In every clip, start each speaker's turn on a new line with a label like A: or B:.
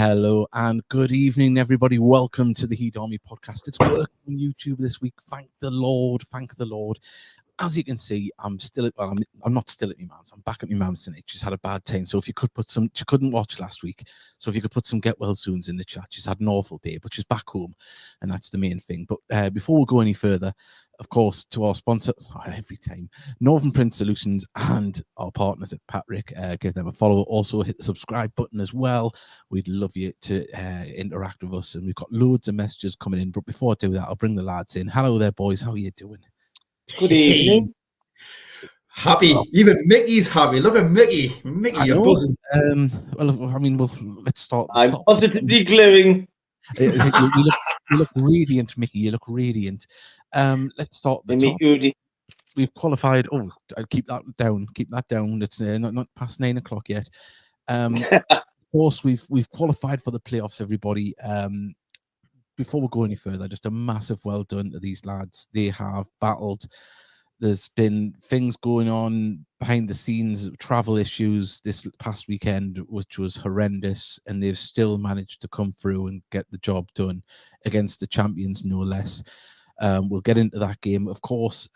A: Hello and good evening, everybody. Welcome to the Heat Army podcast. It's working on YouTube this week. Thank the Lord. Thank the Lord. As you can see, I'm not still at my mum's. I'm back at my mum's tonight. She's had a bad time. So if you could put some, she couldn't watch last week. So if you could put some get well soons in the chat. She's had an awful day, but she's back home, and that's the main thing. But before we go any further, of course, to our sponsors every time, Northern Print Solutions and our partners at Patrick, give them a follow. Also hit the subscribe button as well. We'd love you to interact with us, and we've got loads of messages coming in. But before I do that, I'll bring the lads in. Hello there, boys. How are you doing?
B: Good evening.
C: Happy. Even Mickey's happy. Look at Mickey. Mickey, you're buzzing.
A: Well, I mean, let's start.
B: I'm positively glowing.
A: You look radiant, Mickey. You look radiant. Let's start the top. We've qualified. Oh, I'll keep that down. Keep that down. It's not past 9 o'clock yet. Of course, we've qualified for the playoffs, everybody. Before we go any further, just a massive well done to these lads. They have battled. There's been things going on behind the scenes, travel issues this past weekend, which was horrendous, and they've still managed to come through and get the job done against the champions, no less. We'll get into that game, of course.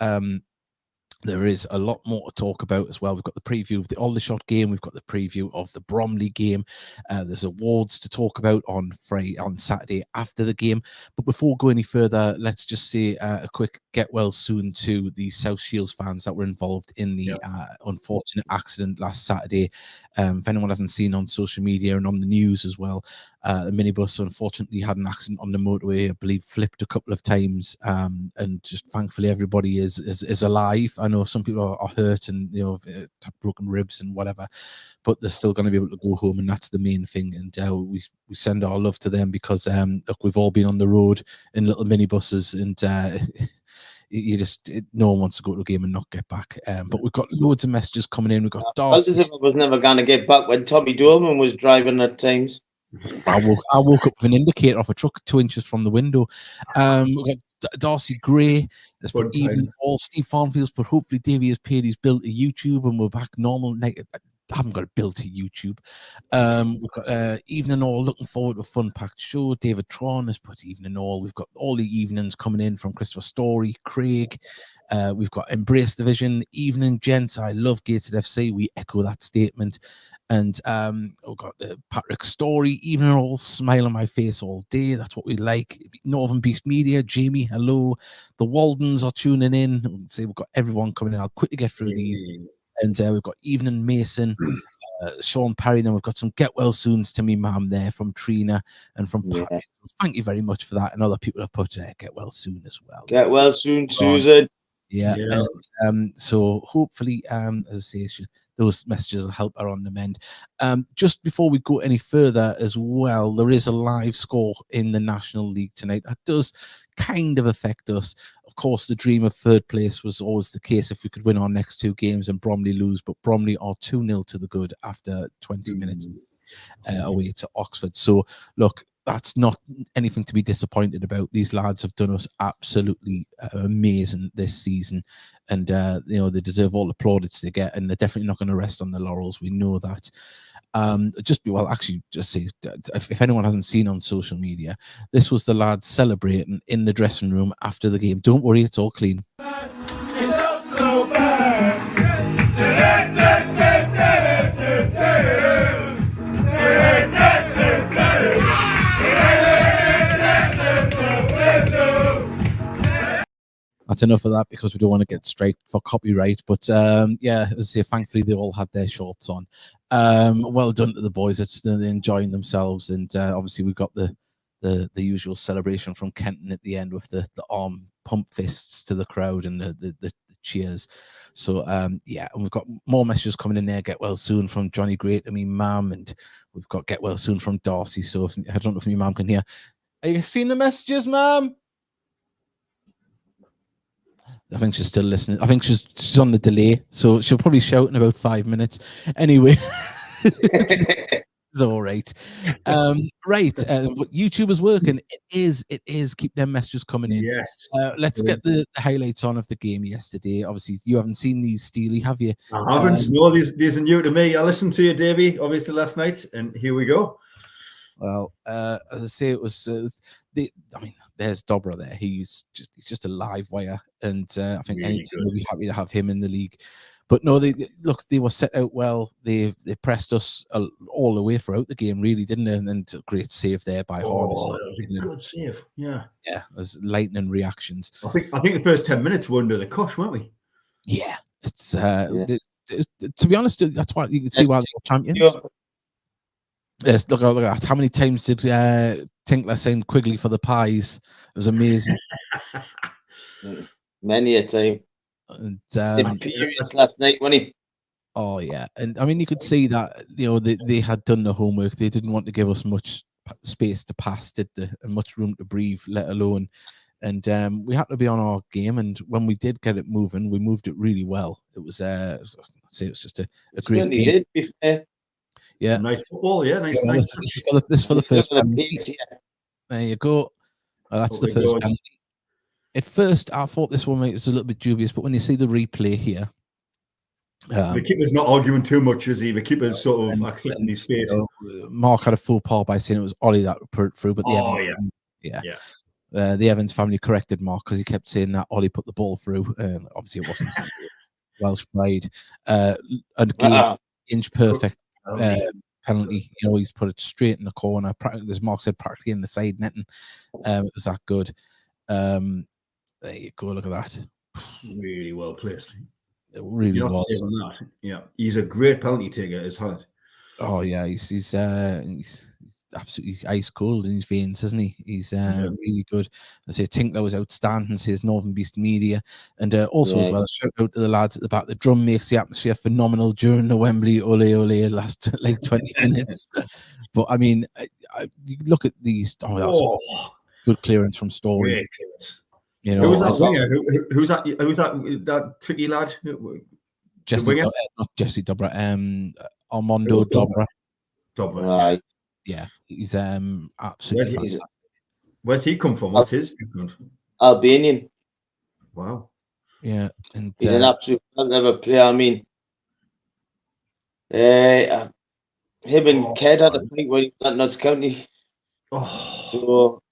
A: There is a lot more to talk about as well. We've got the preview of the Aldershot game. We've got the preview of the Bromley game. There's awards to talk about on Saturday after the game. But before we go any further, let's just say a quick get well soon to the South Shields fans that were involved in the unfortunate accident last Saturday. If anyone hasn't seen on social media and on the news as well, a minibus unfortunately had an accident on the motorway. I believe flipped a couple of times, and just thankfully everybody is alive. I know some people are hurt and have broken ribs and whatever, but they're still going to be able to go home, and that's the main thing. And we send our love to them because look, we've all been on the road in little minibuses, and no one wants to go to a game and not get back. But we've got loads of messages coming in. We've got Darcy.
B: As if I was never going to get back when Tommy Dolman was driving at times.
A: I woke up with an indicator off a truck 2 inches from the window. We've got Darcy Gray. There's put even all Steve Farmfields, but hopefully Davey has paid his bill to YouTube and we're back normal. I haven't got a bill to YouTube. We've got Evening All, looking forward to a fun-packed show. David Tron has put Evening All. We've got all the evenings coming in from Christopher Story, Craig. We've got Embrace Division, Evening Gents. I love Gateshead FC. We echo that statement. And we've got Patrick Story, Evening All, smile on my face all day. That's what we like. Northern Beast Media, Jamie, hello. The Waldens are tuning in. We've got everyone coming in. I'll quickly get through these. And we've got Evening Mason, Sean Parry. Then we've got some get well soons to me, ma'am, there from Trina and from Pat. Thank you very much for that. And other people have put get well soon as well.
B: Get well soon, Susan.
A: Yeah. And, so hopefully, as I say, those messages will help her on the mend. Just before we go any further as well, there is a live score in the National League tonight. That does kind of affect us. Of course, the dream of third place was always the case if we could win our next two games and Bromley lose, but Bromley are 2-0 to the good after 20 minutes away to Oxford. So, look, that's not anything to be disappointed about. These lads have done us absolutely amazing this season, and they deserve all the plaudits they get, and they're definitely not going to rest on their laurels. We know that. Just say, if anyone hasn't seen on social media, this was the lads celebrating in the dressing room after the game. Don't worry, it's all clean.
D: It's not so bad.
A: That's enough of that because we don't want to get straight for copyright. But as I say, thankfully they all had their shorts on. Well done to the boys. They're enjoying themselves, and obviously we've got the usual celebration from Kenton at the end with the arm pump fists to the crowd and the cheers. So and we've got more messages coming in there. Get well soon from Johnny Great, mum, and we've got get well soon from Darcy. So I don't know if my mum can hear. Are you seeing the messages, mum? I think she's still listening. I think she's on the delay, so she'll probably shout in about 5 minutes. Anyway, it's all right. But YouTube is working. It is. Keep them messages coming in.
C: Yes.
A: Let's get the highlights on of the game yesterday. Obviously, you haven't seen these, Steely, have you?
C: I haven't. No, these are new to me. I listened to you, Davey, obviously last night, and here we go.
A: Well, as I say, it was the. I mean, there's Dobra there. He's just a live wire, and I think
C: Really
A: any team
C: good.
A: will be happy to have him in the league. But no, they were set out well. They pressed us all the way throughout the game, really, didn't they? And a great save there by Harness.
C: Oh, that was a good save. Yeah.
A: Yeah, there's lightning reactions.
C: I think the first 10 minutes were under the cosh, weren't we?
A: Yeah, it's to be honest, that's why you can see why they're champions. Yes, look at how many times did Tinkler send Quigley for the pies? It was amazing.
B: Many a time.
A: And
B: furious last night, wasn't he?
A: Oh yeah, and I mean you could see that they had done the homework. They didn't want to give us much space to pass, did they? And much room to breathe, let alone. And we had to be on our game. And when we did get it moving, we moved it really well. It was just a great game.
B: Did, be fair.
A: Yeah,
C: some nice football. Yeah, nice.
A: This is for the first penalty. There you go. Well, that's the first penalty. At first, I thought this one was a little bit dubious, but when you see the replay here,
C: the keeper's not arguing too much, is he? The keeper's sort of accepting his fate.
A: Mark had a full par by saying it was Ollie that put it through, but the Evans family corrected Mark because he kept saying that Ollie put the ball through. Obviously, it wasn't Welsh pride. And again, inch perfect penalty. He's put it straight in the corner. As Mark said, practically in the side netting. It was that good. There you go. Look at that.
C: Really well placed.
A: It really was.
C: Yeah, he's a great penalty taker, is Hannett.
A: Oh yeah, he's absolutely ice cold in his veins, isn't he? He's really good. I say Tinkler was outstanding, says Northern Beast Media, and also as well, shout out to the lads at the back. The drum makes the atmosphere phenomenal during the Wembley ole ole last like 20 minutes. But I mean, you look at these. Oh, that was good clearance from Story.
C: Great clearance.
A: Who
C: was that winger? Who's that? Who's that tricky lad?
A: Not Jesse Dobra. Armando Dobra.
B: Right.
A: Yeah, he's absolutely fantastic.
C: Where's he come from? What's his background?
B: Albanian.
C: Wow.
A: Yeah, and
B: he's an absolute clever player. I mean, him and Ked had a fight where he was at Notts County. So,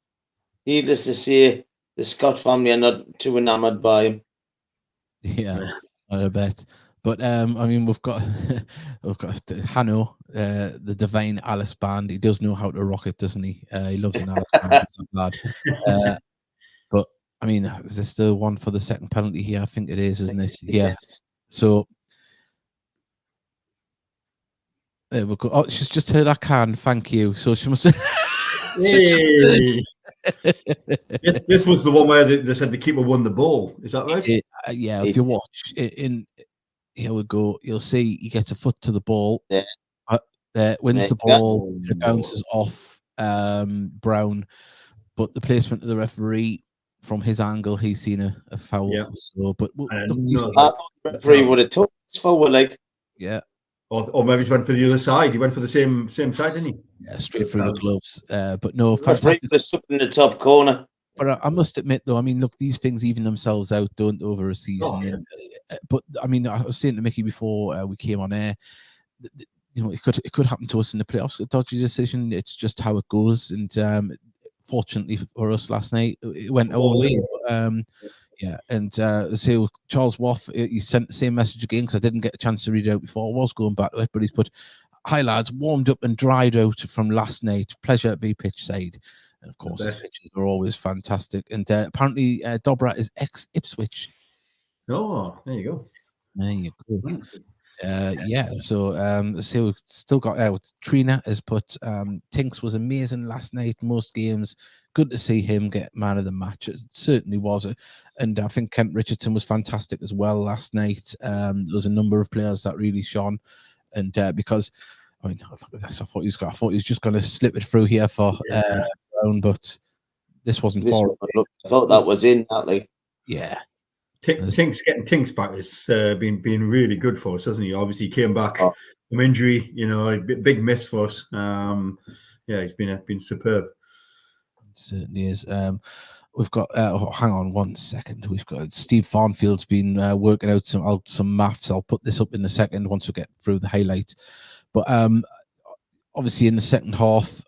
B: needless to say, the Scott family are not too enamored by him.
A: Yeah, I bet. But I mean, we've got Hanno, the Divine Alice Band. He does know how to rock it, doesn't he? He loves an Alice Band, lad. But I mean, is there still one for the second penalty here? I think it is, isn't it? Yeah.
B: Yes.
A: So there we go. Oh, she's just heard I can. Thank you. So she must.
C: This was the one where they said the keeper won the ball. Is that right?
A: Yeah. If you watch in. Here we go. You'll see he gets a foot to the ball. Wins the ball. It bounces off Brown, but the placement of the referee from his angle, he's seen a foul.
C: Yeah.
A: So, but
B: the referee would have took this forward, like.
A: Yeah.
C: Or maybe he went for the other side. He went for the same side, didn't he?
A: Yeah, straight through the gloves. But no, fantastic.
B: In the top corner.
A: But I must admit, though, I mean, look, these things even themselves out, don't over a season. But I mean, I was saying to Mickey before we came on air, it could happen to us in the playoffs. A dodgy decision. It's just how it goes. And fortunately for us last night, it went our way. Yeah, and so Charles Waff, he sent the same message again because I didn't get a chance to read it out before. I was going back to it, but he's put, "Hi lads, warmed up and dried out from last night. Pleasure to be pitch side." And of course, the pitches are always fantastic. And apparently, Dobra is ex-Ipswich.
C: Oh, there you go.
A: There you go. Yeah, so we've still got Trina has put Tinks was amazing last night, most games. Good to see him get man of the match. It certainly was. And I think Kent Richardson was fantastic as well last night. There was a number of players that really shone. And because, I mean, I thought he was just going to slip it through here for Brown, but this wasn't for
B: him. I thought that was in that, like.
A: Yeah.
C: Tinks getting Tinks back has been really good for us, hasn't he? Obviously, he came back from injury. A big miss for us. He's been superb.
A: It certainly is. We've got. Hang on 1 second. We've got Steve Farnfield's been working out some maths. I'll put this up in a second once we get through the highlights. But obviously, in the second half,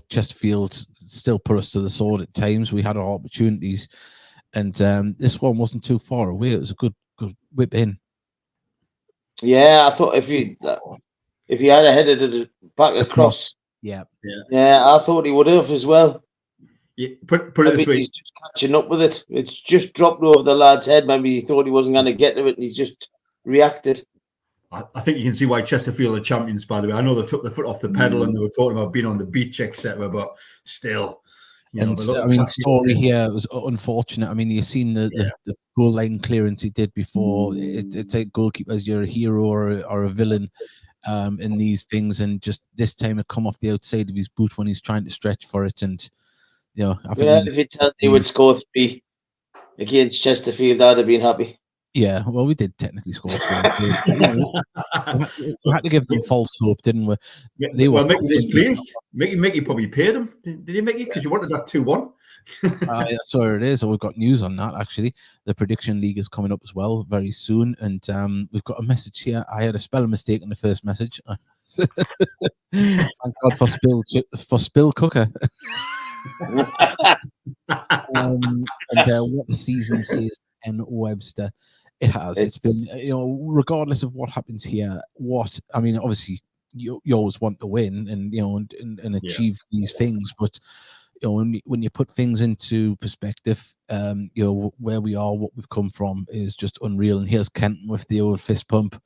A: Chesterfield still put us to the sword at times. We had our opportunities, and this one wasn't too far away. It was a good whip in.
B: Yeah, I thought if he had headed it back across,
A: yeah,
B: I thought he would have as well.
C: Yeah, put it this way.
B: He's just catching up with it. It's just dropped over the lad's head. Maybe he thought he wasn't going to get to it, and he just reacted.
C: I think you can see why Chesterfield are champions, by the way. I know they took the foot off the pedal and they were talking about being on the beach, etc. But still,
A: Story here was unfortunate. I mean, you've seen the goal line clearance he did before. It's a goalkeeper as you're a hero or a villain in these things, and just this time it come off the outside of his boot when he's trying to stretch for it, and I think
B: if he told he would score 3 against Chesterfield, I'd have been happy.
A: Yeah, well, we did technically score 3. So we had to give them false hope, didn't we?
C: Yeah, Mickey was pleased. Mickey probably paid him. Did he, Mickey? Because you wanted that 2-1.
A: That's where it is. So we've got news on that, actually. The Prediction League is coming up as well very soon. And we've got a message here. I had a spelling mistake in the first message. Thank God for Spill Cooker. And what the season says, N. Webster. It has. It's been, regardless of what happens here, obviously you always want to win and achieve these things, but when you put things into perspective, where we are, what we've come from is just unreal. And here's Kenton with the old fist pump.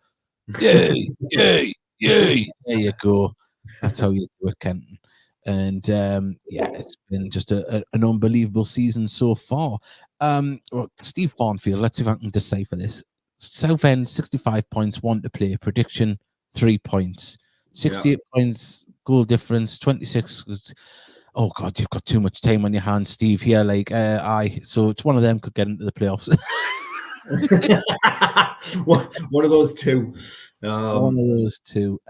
A: Yay, yay, yay. There you go. That's how you do it, Kenton. And it's been just an unbelievable season so far. Steve Barnfield, let's see if I can decipher this. Southend 65 points, 1 to play. Prediction 3 points, 68 points, goal difference 26. Oh God, you've got too much time on your hands, Steve. Here, so it's one of them could get into the playoffs.
C: one of those two.
A: One of those two.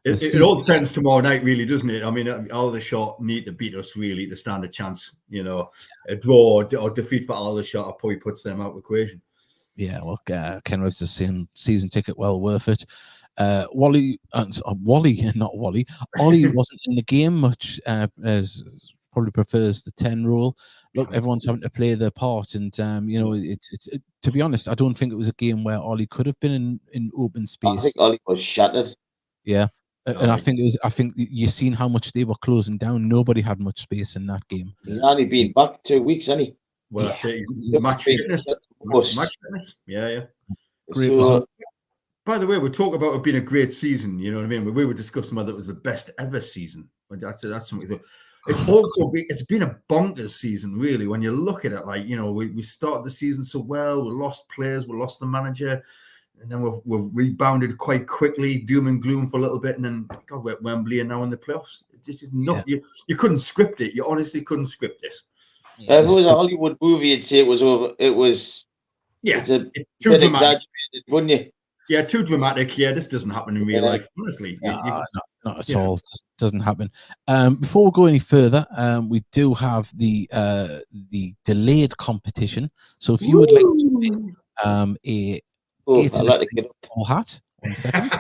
C: It all turns tomorrow night, really, doesn't it? I mean, Aldershot need to beat us, really, to stand a chance. A draw or defeat for Aldershot probably puts them out of the equation.
A: Yeah, well, Ken Webster's saying season ticket well worth it. Ollie wasn't in the game much, as probably prefers the 10 rule. Look, everyone's having to play their part, and it's to be honest, I don't think it was a game where Ollie could have been in open space.
B: I think Ollie was shattered.
A: Yeah. And I think you've seen how much they were closing down. Nobody had much space in that game.
B: He's only been back 2 weeks, hasn't he?
C: Well, that's it. Match fitness. Yeah.
B: So,
C: by the way, we're talking about it being a great season. You know what I mean? We were discussing whether it was the best ever season. That's something. So it's been a bonkers season, really. When you look at it, we started the season so well. We lost players. We lost the manager. And then we've rebounded quite quickly, doom and gloom for a little bit, and then we're at Wembley and now in the playoffs. It just is not. You couldn't script it. You honestly couldn't script this.
B: If it was a Hollywood movie, you'd say it was over. It was. Yeah, it's a bit exaggerated, wouldn't you?
C: Yeah, too dramatic. Yeah, this doesn't happen in real life. Honestly,
A: not at all. It just doesn't happen. Before we go any further, we do have the delayed competition. So if you would like to win
B: I'd like to get
A: bubble hat. 1 second.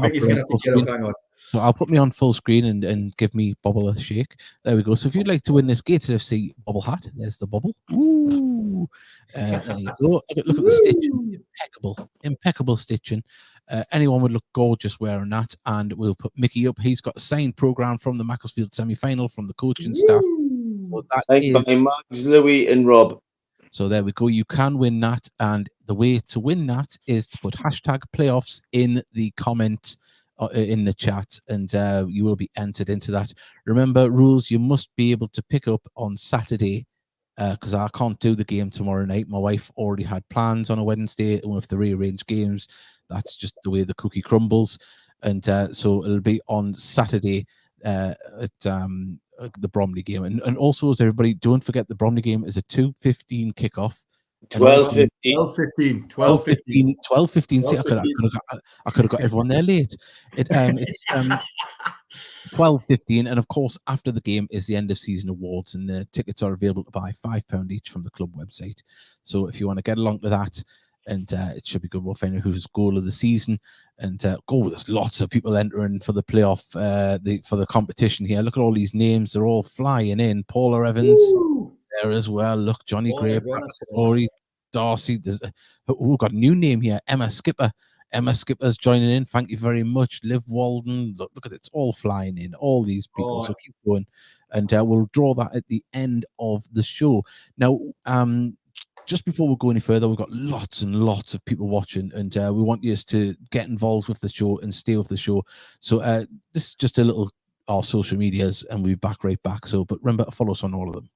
C: Mickey's going to have to get up. Hang on.
A: So I'll put me on full screen and give me Bubble a shake. There we go. So if you'd like to win this Gateshead FC bubble hat, there's the bubble. Ooh. There you go. Look at the stitching. Impeccable stitching. Anyone would look gorgeous wearing that. And we'll put Mickey up. He's got a signed programme from the Macclesfield semi-final from the coaching staff. So that is
B: by Mags, Louis and Rob.
A: So there we go. You can win that. And the way to win that is to put #playoffs in the comment in the chat, and you will be entered into that. Remember, rules, you must be able to pick up on Saturday, because I can't do the game tomorrow night. My wife already had plans on a Wednesday, and with the rearranged games, that's just the way the cookie crumbles. And so it'll be on Saturday at the Bromley game. And also, as everybody, don't forget the Bromley game is a 2:15 kickoff.
B: 12:15.
A: 12:15. See, I could have got everyone there late. It's 12:15, and of course, after the game is the end of season awards, and the tickets are available to buy £5 each from the club website. So if you want to get along to that, and it should be good. We'll find out who's goal of the season, and there's lots of people entering for the playoff, for the competition here. Look at all these names; they're all flying in. Paula Evans there as well. Look, Johnny Gray, Rory, Darcy. We've got a new name here, Emma Skipper. Emma Skipper's joining in. Thank you very much. Liv Walden. Look at it. It's all flying in. All these people. So keep going. And we'll draw that at the end of the show. Now, just before we go any further, we've got lots and lots of people watching, and we want you to get involved with the show and stay with the show. So this is just a little our social medias, and we'll be back right back. So, but remember to follow us on all of them.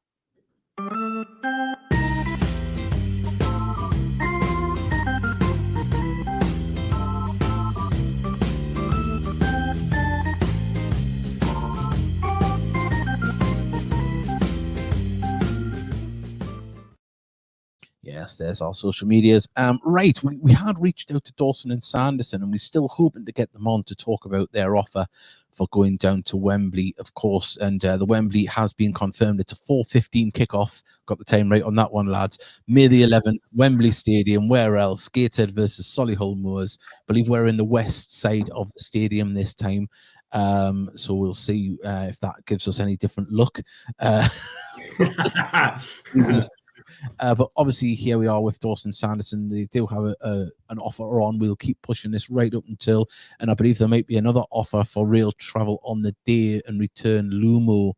A: Yes, there's our social medias. Right, we had reached out to Dawson and Sanderson, and we're still hoping to get them on to talk about their offer for going down to Wembley, of course. And the Wembley has been confirmed. It's a 4:15 kickoff. Got the time right on that one, lads. May the 11th, Wembley Stadium. Where else? Gateshead versus Solihull Moors. I believe we're in the west side of the stadium this time. So we'll see if that gives us any different look. But obviously here we are with Dawson Sanderson. They do have an offer on. We'll keep pushing this right up until, and I believe there might be another offer for rail travel on the day and return. Lumo,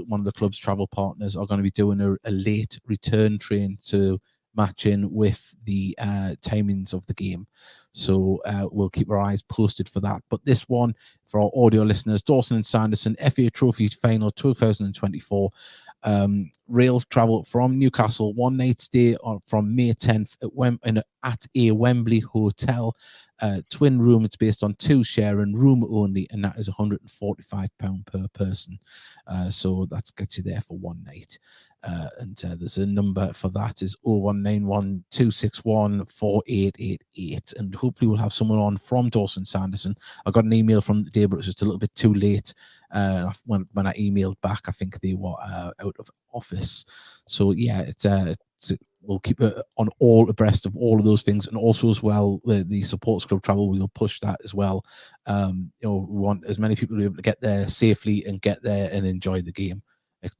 A: one of the club's travel partners, are going to be doing a late return train to match in with the timings of the game. So we'll keep our eyes posted for that. But this one, for our audio listeners, Dawson and Sanderson, FA Trophy Final 2024. Rail travel from Newcastle, one night stay from May 10th at a Wembley hotel, twin room. It's based on 2 share and room only, and that is £145 per person. So that gets you there for one night. And there's a number for that is 0191 261 4888, and hopefully we'll have someone on from Dawson Sanderson. I got an email from the day, but it was just a little bit too late. When I emailed back, I think they were out of office. So yeah, we'll keep it on all abreast of all of those things, and also as well the supports club travel, we'll push that as well. We want as many people to be able to get there safely and get there and enjoy the game,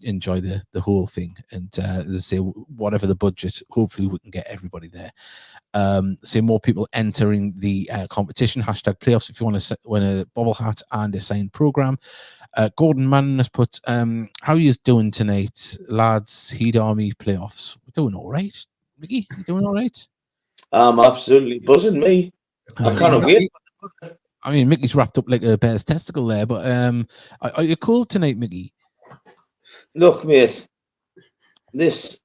A: enjoy the whole thing. And as I say, whatever the budget, hopefully we can get everybody there. So more people entering the competition. #playoffs if you want to win a bobble hat and a signed program. Gordon Mann has put, how are you doing tonight, lads? Heat Army playoffs. We're doing all right. Mickey, you doing all right?
B: I'm absolutely buzzing, me. I can't wait.
A: I mean, Mickey's wrapped up like a bear's testicle there, but are you cool tonight, Mickey?
B: Look, mate, this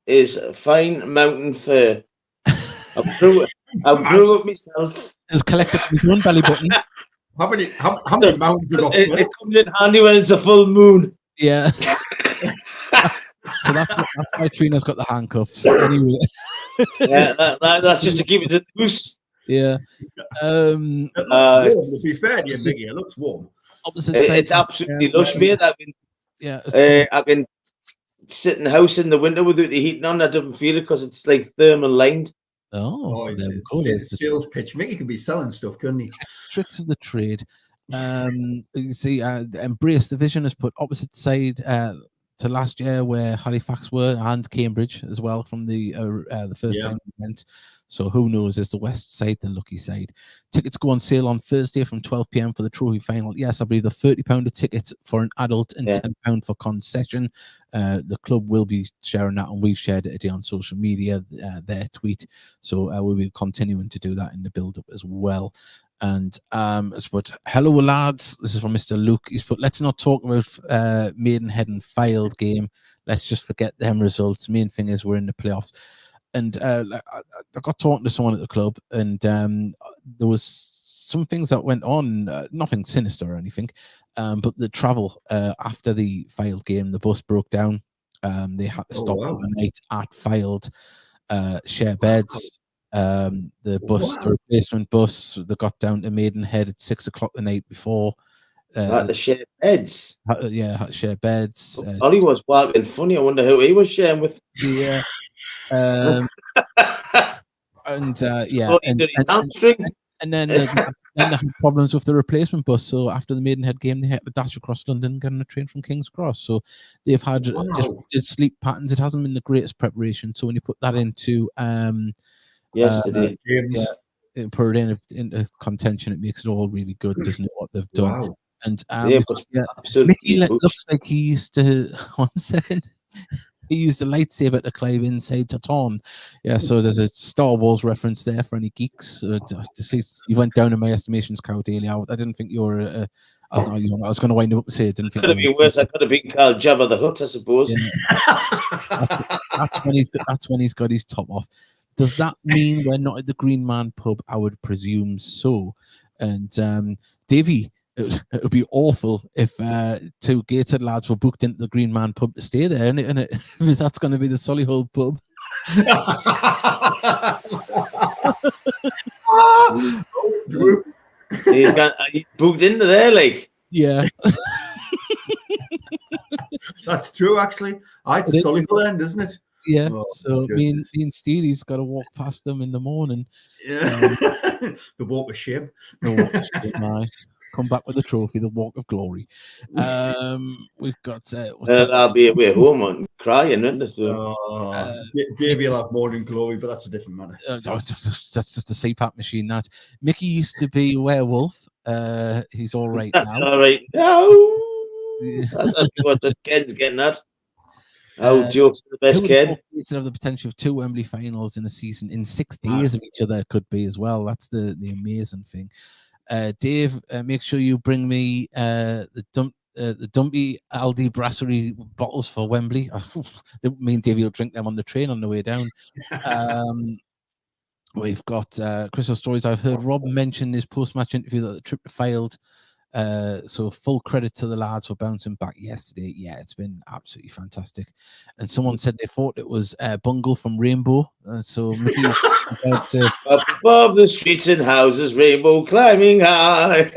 B: is fine mountain fare. I grew up myself.
A: It's collected from his own belly button.
C: How many mountains have
B: it comes in handy when it's a full moon.
A: Yeah. So that's why Trina's got the handcuffs. Anyway.
B: Yeah, that's just to keep it loose.
A: Yeah.
C: It looks warm, to be fair to you, Mickey. It looks warm.
B: It's absolutely lush, mate. I've been sitting house in the winter without the heating on. I don't feel it because it's like thermal lined.
A: Oh,
C: sales pitch. Mickey could be selling stuff, couldn't he?
A: Tricks of the trade. You see, Embrace Division has put opposite side to last year where Halifax were, and Cambridge as well from the first time we went. So who knows? Is the west side the lucky side? Tickets go on sale on Thursday from 12 p.m. for the trophy final. Yes, I believe the £30 a ticket for an adult and £10 for concession. The club will be sharing that, and we've shared it today on social media, their tweet. So we'll be continuing to do that in the build-up as well. And it's put, hello lads, this is from Mr. Luke. He's put, let's not talk about Maidenhead and Fylde game. Let's just forget them results. Main thing is we're in the playoffs. And I got talking to someone at the club, and there was some things that went on, nothing sinister or anything, but the travel after the Fylde game, the bus broke down. They had to stop overnight at Fylde, share beds. The replacement bus, they got down to Maidenhead at 6 o'clock the night before.
B: Had to share beds.
A: Had to share beds.
B: Ollie was walking funny. I wonder who he was sharing with.
A: Yeah. and then they had problems with the replacement bus. So after the Maidenhead game, they had to dash across London and get on a train from King's Cross. So they've had disrupted sleep patterns. It hasn't been the greatest preparation. So when you put that into
B: yesterday,
A: put it into contention, it makes it all really good, doesn't it? What they've done.
C: Wow.
A: And
B: absolutely,
A: Mickey looks like he used to. 1 second. He used a lightsaber to climb inside Taton. Yeah, so there's a Star Wars reference there for any geeks. To see, you went down in my estimations, Cow Daily. I didn't think you were. I was going to wind up and say I didn't think.
B: Could have been worse. I could have been called Jabba the Hutt, I suppose.
A: Yeah. that's when he's got his top off. Does that mean we're not at the Green Man pub? I would presume so. And Davey, it would be awful if 2 Gateshead lads were booked into the Green Man pub to stay there, and that's going to be the Solihull pub.
B: He's booked into there, like.
A: Yeah.
C: That's true, actually. It's a Solihull end, isn't it?
A: Yeah. So me and Steely's got to walk past them in the morning.
C: Yeah. The walk of shame.
A: The walk of shame, come back with a trophy, the walk of glory. We've got
B: I'll be away home and crying, isn't it? So.
C: Davey will have more than glory, but that's a different matter.
A: That's just a CPAP machine. That Mickey used to be a werewolf. He's all right now.
B: All right now. That's what the Ken's getting at. Jokes the best kid.
A: Of the potential of 2 Wembley finals in a season in 6 days of each other could be as well. That's the amazing thing. Dave, make sure you bring me the Dumpy Aldi Brasserie bottles for Wembley. Me and Davey will drink them on the train on the way down. We've got Crystal Stories. I've heard Rob mention his post-match interview that the trip failed. So full credit to the lads for bouncing back yesterday. Yeah, it's been absolutely fantastic. And someone said they thought it was Bungle from Rainbow. So Mickey
B: up above the streets and houses, rainbow climbing high.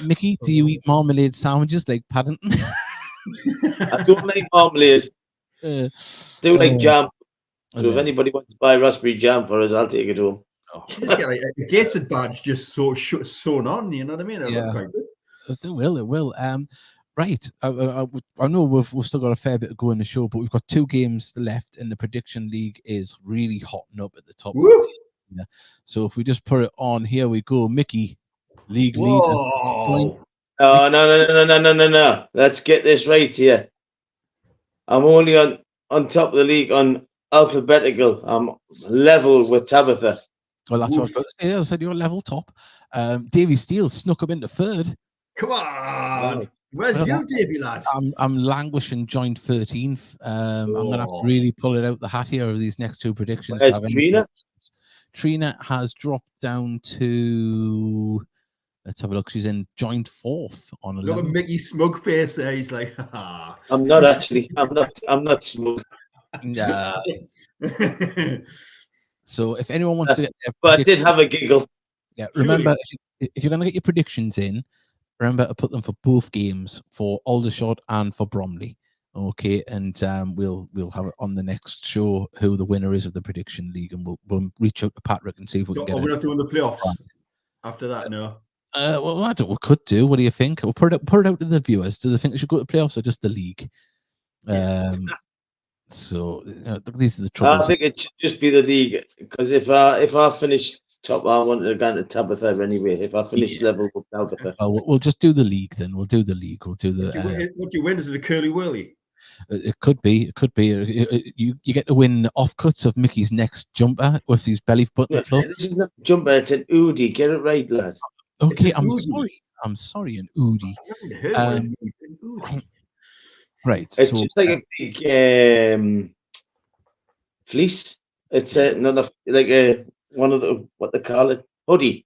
A: Mickey, do you eat marmalade sandwiches like Paddington?
B: I don't like marmalade. Do like jam. So if anybody wants to buy raspberry jam for us, I'll take it home.
C: You just get like a Gateshead badge just sewn on, you know what I mean?
A: It will. Right. I know we've still got a fair bit to go in the show, but we've got 2 games left, and the prediction league is really hotting up at the top. Of the team. So if we just put it on, here we go. Mickey, league leader.
B: Oh, no. Let's get this right here. I'm only on top of the league on alphabetical. I'm level with Tabitha.
A: Well, that's what I was about to say. I said you're level top. Davey Steele snuck up into 3rd.
C: Come on. Where's you, Davey, lad?
A: I'm languishing joint 13th. I'm going to have to really pull it out the hat here of these next 2 predictions.
B: Trina?
A: Trina has dropped down to... Let's have a look. She's in joint 4th on 11.
C: Look at Mickey's smug face there. He's like, ha.
B: I'm not actually. I'm not smug.
A: Nah. So if anyone wants to get their
B: but I did have a giggle.
A: Yeah, remember, if you're going to get your predictions in, remember to put them for both games, for Aldershot and for Bromley. Okay, and we'll have it on the next show who the winner is of the prediction league, and we'll reach out to Patrick and see if we can get it.
C: We're not doing the playoffs after that, no.
A: Well, I don't. We could do. What do you think? We'll put it out to the viewers. Do they think they should go to the playoffs or just the league? So these are the troubles.
B: I think it should just be the league, because if I finish top, I want to go to Tabitha anyway. If I finish level with Tabitha,
A: we'll just do the league then. We'll do the league. We'll do the.
C: What do you win? Is it a curly whirly?
A: It could be. It could be. You get to win offcuts of Mickey's next jumper with his belly button fluff.
B: This isn't a jumper. It's an Oodie. Get it right, lad.
A: Okay, I'm sorry, an Oodie. Right.
B: It's just like a big fleece. It's one of the, what they call it, hoodie.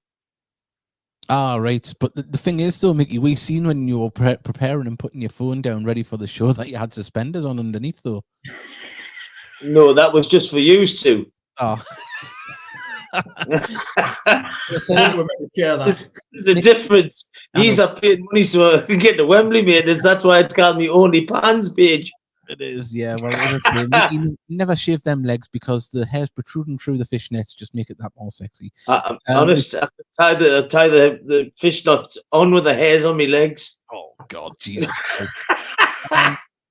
A: Ah, right. But the thing is, though, Mickey, we seen when you were preparing and putting your phone down ready for the show that you had suspenders on underneath, though.
B: No, that was just for you two.
A: Oh.
B: There's a difference. These are paying money so I can get the Wembley made. That's why it's called me Only Pans page.
A: It is, yeah. Well, as I say, you never shave them legs because the hairs protruding through the fishnets just make it that more sexy.
B: Honest, I tie the fish knots on with the hairs on my legs.
A: Oh God, Jesus Christ!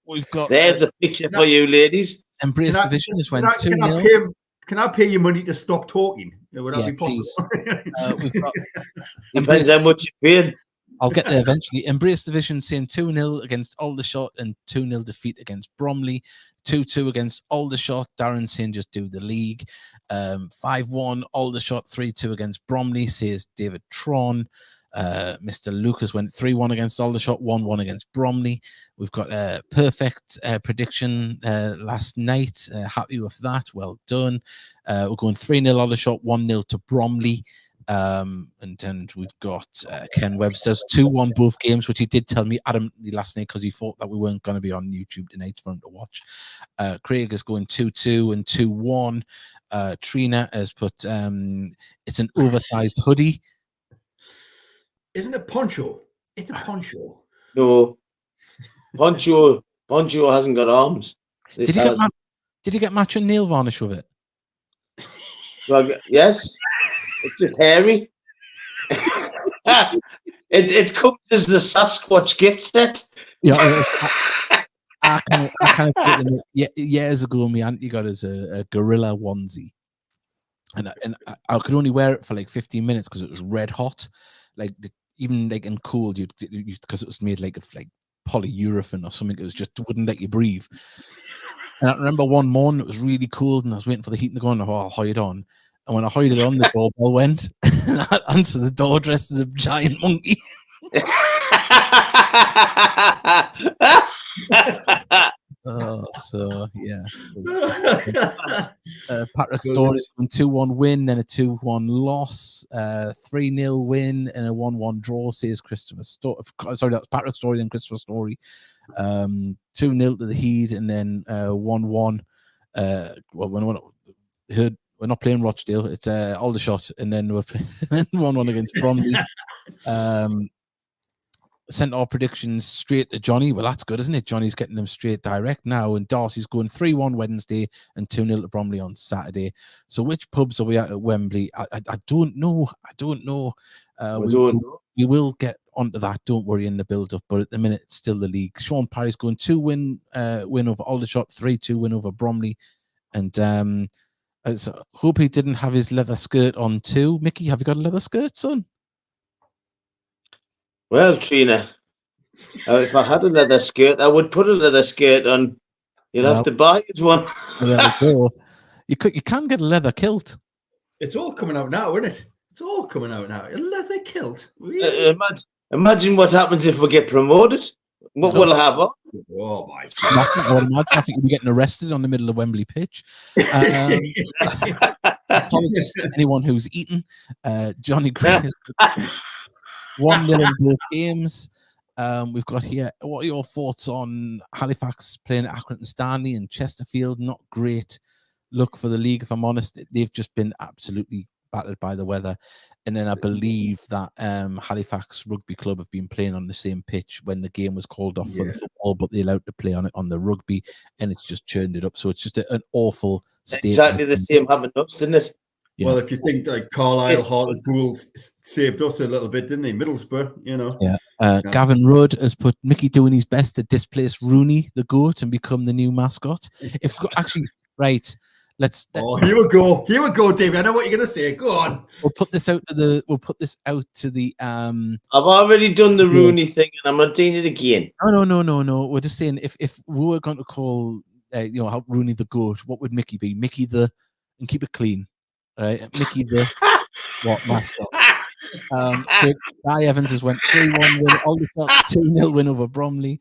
A: We've got.
B: There's a picture for you, ladies.
A: Embrace Division has went 2-0.
C: Can I pay you money to stop talking? Would that be possible?
A: We've got
B: depends how much you pay.
A: I'll get there eventually. Embrace Division saying 2-0 against Aldershot and 2-0 defeat against Bromley. 2-2 against Aldershot. Darren saying just do the league. 5-1 Aldershot. 3-2 against Bromley, says David Tron. Mr. Lucas went 3-1 against Aldershot, 1-1 against Bromley. We've got a perfect prediction last night. Happy with that. Well done. We're going 3-0 Aldershot, 1-0 to Bromley. And then we've got Ken Webster's 2-1 both games, which he did tell me adamantly last night because he thought that we weren't going to be on YouTube tonight for him to watch. Craig is going 2-2 and 2-1. Trina has put it's an oversized hoodie.
C: Isn't it poncho? It's a poncho.
B: No, poncho hasn't got arms.
A: Did you get matching nail varnish with it?
B: Well, yes, it's just hairy. it comes as the Sasquatch gift set.
A: Yeah, I kind of years ago, my auntie got us a gorilla onesie, and I could only wear it for like 15 minutes because it was red hot, like even like in cold, you because it was made like of like polyurethane or something. It was just wouldn't let you breathe. And I remember one morning it was really cold, and I was waiting for the heating to go on. I'll hide on. And when I hid it on, the doorbell went, and I answered the door dressed as a giant monkey. So yeah. Patrick Story's going 2-1 win, then a 2-1 loss, 3-0 win, and a 1-1 draw, says Christopher Story. Sorry, that's Patrick Story and Christopher Story. 2-0 to the Heat, and then 1-1. Well, we're not playing Rochdale, it's Aldershot, and then we're playing 1-1 against Bromley. Sent our predictions straight to Johnny. Well, that's good, isn't it? Johnny's getting them straight direct now, and Darcy's going 3-1 Wednesday and 2-0 to Bromley on Saturday. So which pubs are we at Wembley? I don't know. We will get onto that, don't worry, in the build-up, but at the minute it's still the league. Sean Parry's going 2-1 win over Aldershot, 3-2 win over Bromley, and I hope he didn't have his leather skirt on too. Mickey, have you got a leather skirt, son?
B: Well, Trina, if I had a leather skirt, I would put a leather skirt on. You'll have to buy it one.
A: There we go. You can get a leather kilt.
C: It's all coming out now, isn't it? It's all coming out now. A leather kilt. Really?
B: Imagine what happens if we get promoted. What will happen?
C: Oh my God!
A: I think you'll be getting arrested on the middle of Wembley pitch. Apologies to anyone who's eaten. Johnny Green is 1-0 in both games. We've got here, what are your thoughts on Halifax playing at Accrington Stanley and Chesterfield? Not great look for the league, if I'm honest. They've just been absolutely battered by the weather. And then I believe that Halifax Rugby Club have been playing on the same pitch when the game was called off for the football, but they're allowed to play on it on the rugby, and it's just churned it up. So it's just an awful state.
B: Exactly the same happened to us, didn't it?
C: Yeah. Well, if you think like Carlisle, Hartlepool saved us a little bit, didn't they? Middlesbrough, you know.
A: Yeah. Gavin Rudd has put Mickey doing his best to displace Rooney, the goat, and become the new mascot. If actually, right.
C: Here we go, David. I know what you're gonna say. Go on.
A: We'll put this out to the.
B: I've already done the Rooney thing, and I'm not doing it again.
A: No. We're just saying if we were going to call, Rooney the goat, what would Mickey be? Mickey and keep it clean, right? Mickey the what mascot? So Guy Evans has went 3-1 win. Aldershot 2-0 win over Bromley.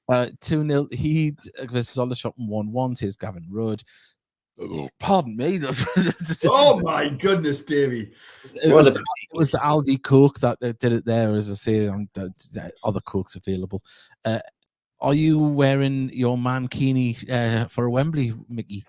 A: 2-0 Heat versus Aldershot 1-1, says Gavin Rudd. Oh, pardon me.
C: Oh my goodness, Davey.
A: It was the Aldi Coke that did it there, as I say. Other Cokes available. Are you wearing your mankini for a Wembley, Mickey?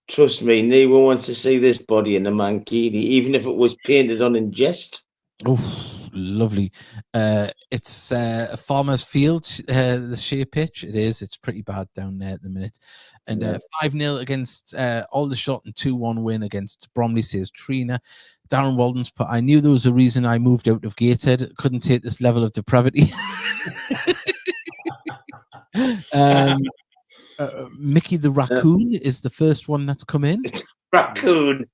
B: Trust me, no one wants to see this body in a mankini, even if it was painted on in jest.
A: Oh, lovely. It's a Farmer's Field, the Shea pitch. It is. It's pretty bad down there at the minute. And 5-0 against Aldershot and 2-1 win against Bromley, says Trina. Darren Walden's put, I knew there was a reason I moved out of Gateshead. Couldn't take this level of depravity. Mickey the Raccoon is the first one that's come in.
B: Raccoon.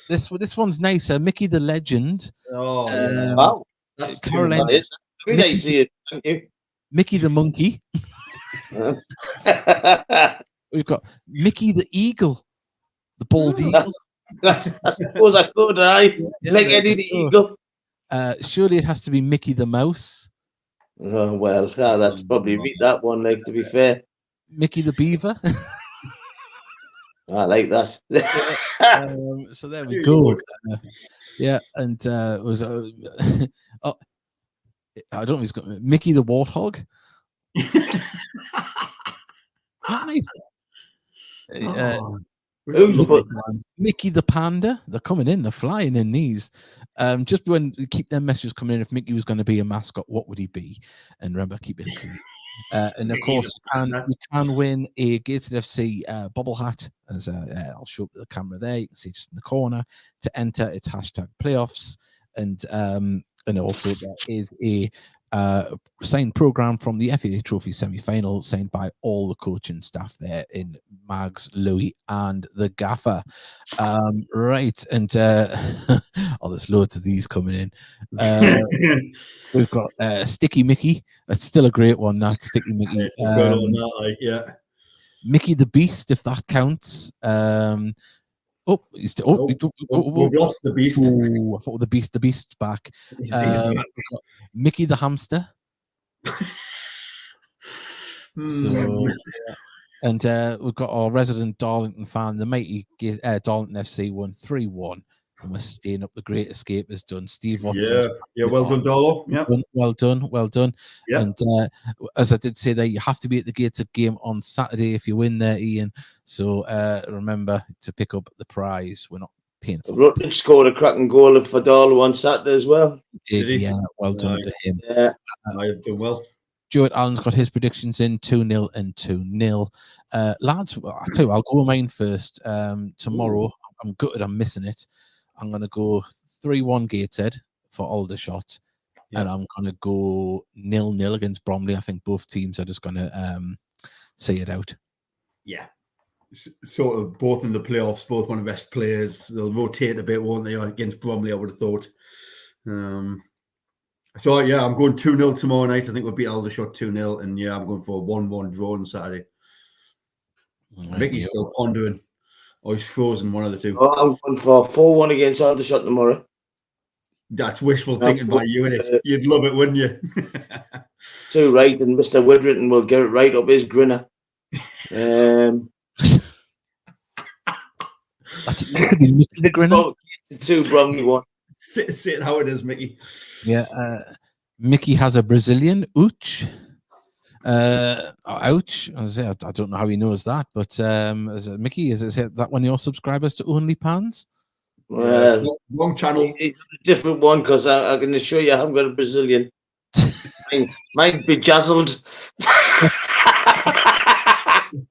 A: This one's nicer. Mickey the Legend.
C: Oh,
B: wow.
C: That's
B: Caroline. That is. Very nice to see it. Thank you.
A: Mickey the Monkey. We've got Mickey the Eagle, the bald eagle.
B: I suppose I could, like Eddie the Eagle.
A: Surely it has to be Mickey the Mouse.
B: Oh, well, that's probably beat that one, like, to be fair.
A: Mickey the Beaver.
B: I like that.
A: So there we go. And it was I don't know if he's got Mickey the Warthog. Nice. Mickey the Panda. They're coming in. They're flying in these. Just when keep their messages coming in. If Mickey was going to be a mascot, what would he be? And remember, keep it clean. And of course, you can win a Gateshead FC bubble hat. As I'll show up the camera there. You can see just in the corner. To enter, it's #playoffs, and also there is a signed program from the FA Trophy semi-final, signed by all the coaching staff there in Mags, Louis, and the gaffer. Right, and there's loads of these coming in. We've got Sticky Mickey. That's still a great one. That Sticky Mickey. Mickey the Beast, if that counts.
C: We've lost the Beast.
A: I thought the Beast's back. Mickey the Hamster. And we've got our resident Darlington fan, the mighty Darlington FC, won 3-1. And we're staying up. The Great Escape is done. Steve Watson.
C: Yeah, well done, Darlo. Yeah.
A: Well done. Yeah. And as I did say there, you have to be at the Gateshead game on Saturday if you win there, Ian. So remember to pick up the prize. We're not paying for it.
B: Rutledge scored a cracking goal for Darlo on Saturday as well.
A: Did he? Yeah, well done to him.
B: Yeah,
C: I've done well.
A: Stuart Allen's got his predictions in 2-0 and 2-0. Lads, I'll tell you, I'll go with mine first. Tomorrow, I'm gutted I'm missing it. I'm going to go 3-1 Gateshead for Aldershot. And I'm going to go 0-0 against Bromley. I think both teams are just going to see it out.
C: Yeah. Sort of both in the playoffs, both one of the best players. They'll rotate a bit, won't they, against Bromley, I would have thought. I'm going 2-0 tomorrow night. I think we'll beat Aldershot 2-0. And I'm going for a 1-1 draw on Saturday. Mickey's still pondering. Oh, he's frozen, one of the two.
B: I'm going for 4-1 against Aldershot tomorrow.
C: That's wishful thinking by you, isn't it? You'd love it, wouldn't you?
B: Too right, and Mr. Widrington will get it right up his grinner.
A: That's the grinner.
B: It's a 2-1.
C: Sit how it is, Mickey.
A: Yeah, Mickey has a Brazilian ouch. Ouch! I don't know how he knows that, but Mickey, is it that one of your subscribers to OnlyPans?
B: Well,
C: wrong channel.
B: It's a different one because I can assure you I haven't got a Brazilian. Mine bejazzled.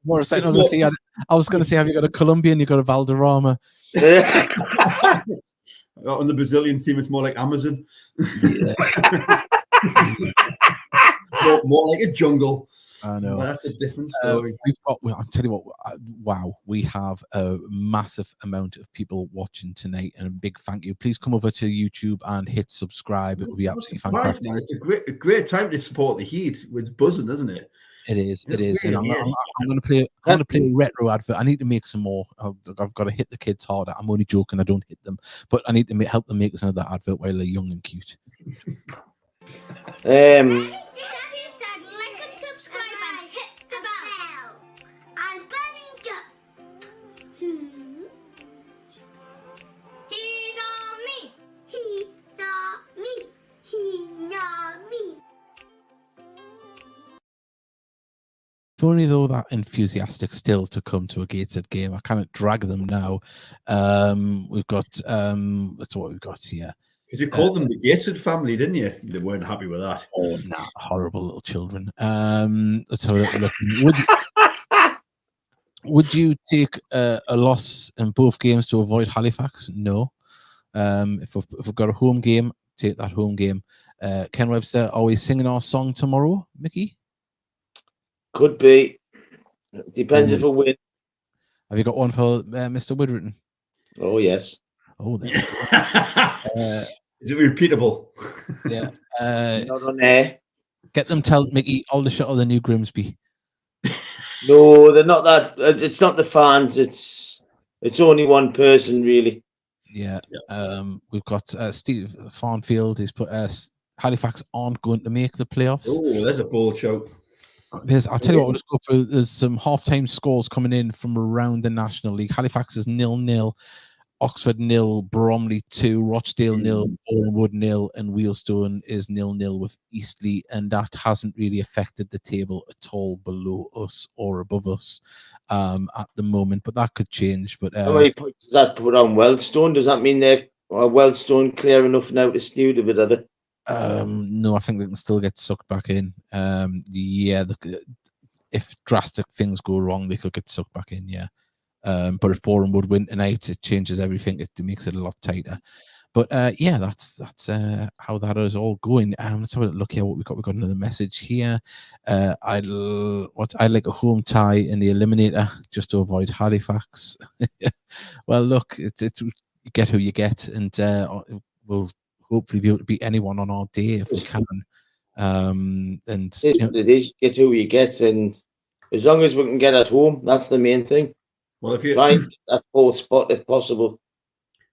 A: Morris, I was going to say, have you got a Colombian? You got a Valderrama?
C: On the Brazilian team, it's more like Amazon.
A: Yeah.
C: more like a jungle.
A: I know.
C: But that's a different story.
A: I'll tell you what, wow, we have a massive amount of people watching tonight, and a big thank you. Please come over to YouTube and hit subscribe. It would be absolutely fantastic.
C: Man. It's a great time to support the Heat. It's buzzing, isn't it?
A: It is. And I'm going to play a retro advert. I need to make some more. I've got to hit the kids harder. I'm only joking. I don't hit them, but I need to help them make another advert while they're young and cute. Funny though, that enthusiastic still to come to a Gateshead game. I kind of drag them now. We've got that's what we've got here.
C: Because you called them the Gateshead family, didn't you? They weren't happy with that.
A: Oh, nah, horrible little children. Let's have a little look. Would you take a loss in both games to avoid Halifax? No. If we've got a home game, take that home game. Ken Webster, are we singing our song tomorrow, Mickey?
B: Could be. Depends if we win.
A: Have you got one for Mr. Widrington?
B: Oh, yes.
A: Oh, there.
C: Is it repeatable?
A: Yeah.
B: Not on air.
A: Get them tell Mickey all the shot of the new Grimsby.
B: No, they're not that. It's not the fans. It's only one person, really.
A: Yeah. We've got Steve Farnfield. He's put Halifax aren't going to make the playoffs.
C: Oh, there's a bold shout.
A: I'll tell you what, we'll just go through. There's some half-time scores coming in from around the National League. Halifax is 0-0, Oxford 0, Bromley 2, Rochdale 0, Bournemouth 0, and Wealdstone is 0-0 with Eastleigh, and that hasn't really affected the table at all below us or above us at the moment, but that could change. But
B: how many points does that put on Wealdstone? Does that mean they're Wealdstone clear enough now to steal a bit of it?
A: No, I think they can still get sucked back in. If drastic things go wrong, they could get sucked back in. Yeah, but if Bournemouth would win tonight, it changes everything. It makes it a lot tighter. But that's how that is all going. Let's have a look here. What we got? We got another message here. I'd like a home tie in the eliminator just to avoid Halifax. Well, look, it's you get who you get, and we'll hopefully be able to beat anyone on our day if we can.
B: It is get who you get, and as long as we can get at home, that's the main thing.
C: Well, if you
B: try and get that fourth spot if possible.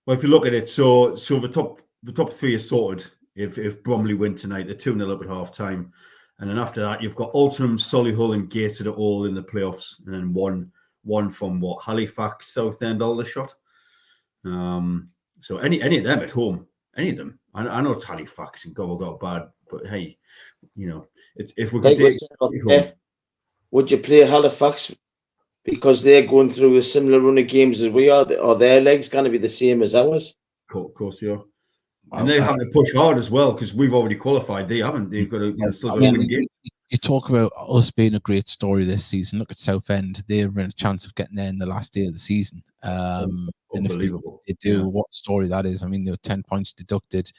C: Well, if you look at it, so the top three is sorted. If Bromley win tonight, they're 2-0 up at half time, and then after that, you've got Alton, Solihull, and Gateshead are all in the playoffs, and then one from Halifax, Southend, Aldershot. So any of them at home. Any of them. I know it's Halifax and got bad, but hey, if we could
B: would you play Halifax because they're going through a similar run of games as we are? Are their legs going to be the same as ours?
C: Of course, yeah. And they're having to push hard as well because we've already qualified. They haven't. They've got to still got to win games.
A: You talk about us being a great story this season. Look at Southend; they're in a chance of getting there in the last day of the season. And if they do, what story that is! I mean, there were 10 points deducted.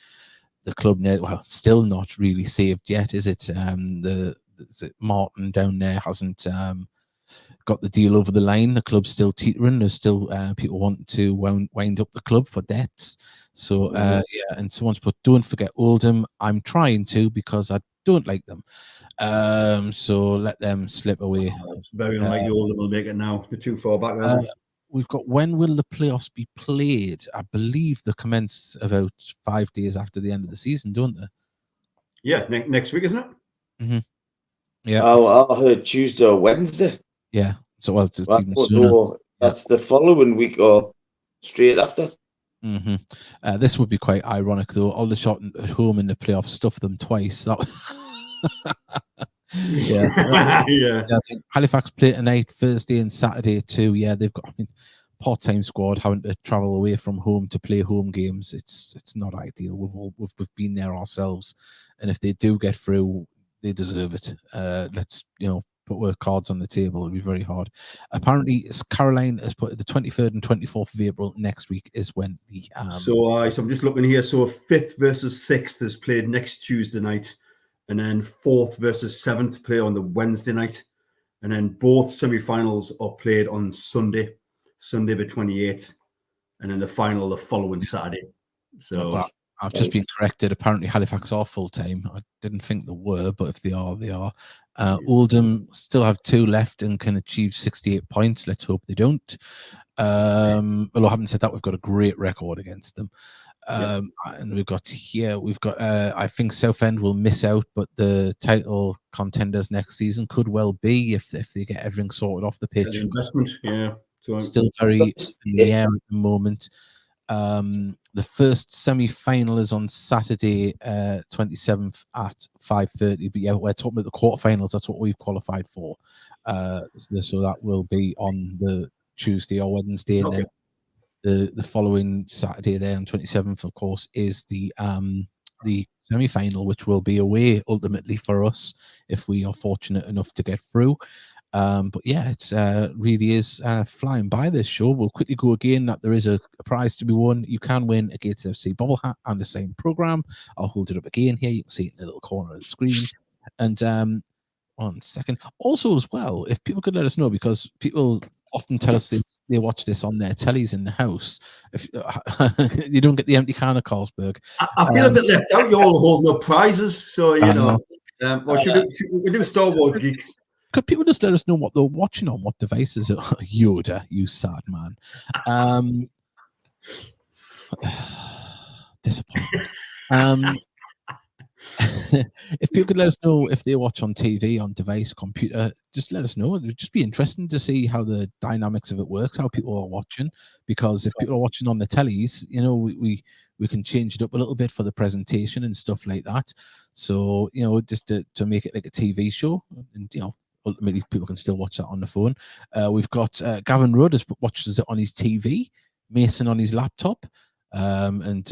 A: The club, still not really saved yet, is it? Martin down there hasn't got the deal over the line. The club's still teetering. There's still people wanting to wind up the club for debts. So and someone's put, don't forget Oldham. I'm trying to because I don't like them. So let them slip away.
C: It's very unlikely Oldham will make it now. They're too far back.
A: We've got, when will the playoffs be played? I believe they commence about 5 days after the end of the season, don't they?
C: Yeah, next week, isn't it?
A: Mm-hmm. Yeah.
B: I heard Tuesday or Wednesday.
A: Yeah. So it's even sooner.
B: That's the following week or straight after.
A: Mm-hmm. This would be quite ironic, though. Aldershot at home in the playoffs stuffed them twice. That yeah. I think Halifax play tonight, Thursday and Saturday too. Yeah, they've got, part-time squad having to travel away from home to play home games. It's not ideal. We've been there ourselves, and if they do get through, they deserve it. Let's put our cards on the table. It'll be very hard. Apparently, Caroline has put the 23rd and 24th of April next week is when the
C: So I'm just looking here. So 5th versus 6th is played next Tuesday night. And then 4th versus 7th play on the Wednesday night. And then both semi-finals are played on Sunday the 28th. And then the final the following Saturday. So
A: I've just been corrected. Apparently Halifax are full-time. I didn't think they were, but if they are, they are. Oldham still have 2 left and can achieve 68 points. Let's hope they don't. Although having said that, we've got a great record against them. And we've got I think Southend will miss out, but the title contenders next season could well be if they get everything sorted off the pitch.
C: Investment, yeah. So
A: still very in the air at the moment. The first semi-final is on Saturday, 27th at 5:30. But yeah, we're talking about the quarterfinals. That's what we've qualified for. So that will be on the Tuesday or Wednesday, and then the following Saturday there on 27th, of course, is the semi-final, which will be away ultimately for us if we are fortunate enough to get through. But yeah, it's really is flying by this show. We'll quickly go again that there is a prize to be won. You can win a Gateshead FC bubble hat and the same program. I'll hold it up again here. You can see it in the little corner of the screen. And 1 second. Also, as well, if people could let us know, because people often tell us they watch this on their tellies in the house. If you don't get the empty can of Carlsberg,
C: I feel a bit left out. You're all holding up prizes, so you know. Or should we do Star Wars geeks?
A: Could people just let us know what they're watching on, what devices? Yoda, you sad man. Disappointed. If people could let us know if they watch on TV, on device, computer, just let us know. It would just be interesting to see how the dynamics of it works, how people are watching. Because if people are watching on the tellies, you know, we can change it up a little bit for the presentation and stuff like that. So, you know, just to make it like a TV show, and you know, ultimately people can still watch that on the phone. We've got Gavin Rudd watches it on his TV, Mason on his laptop. And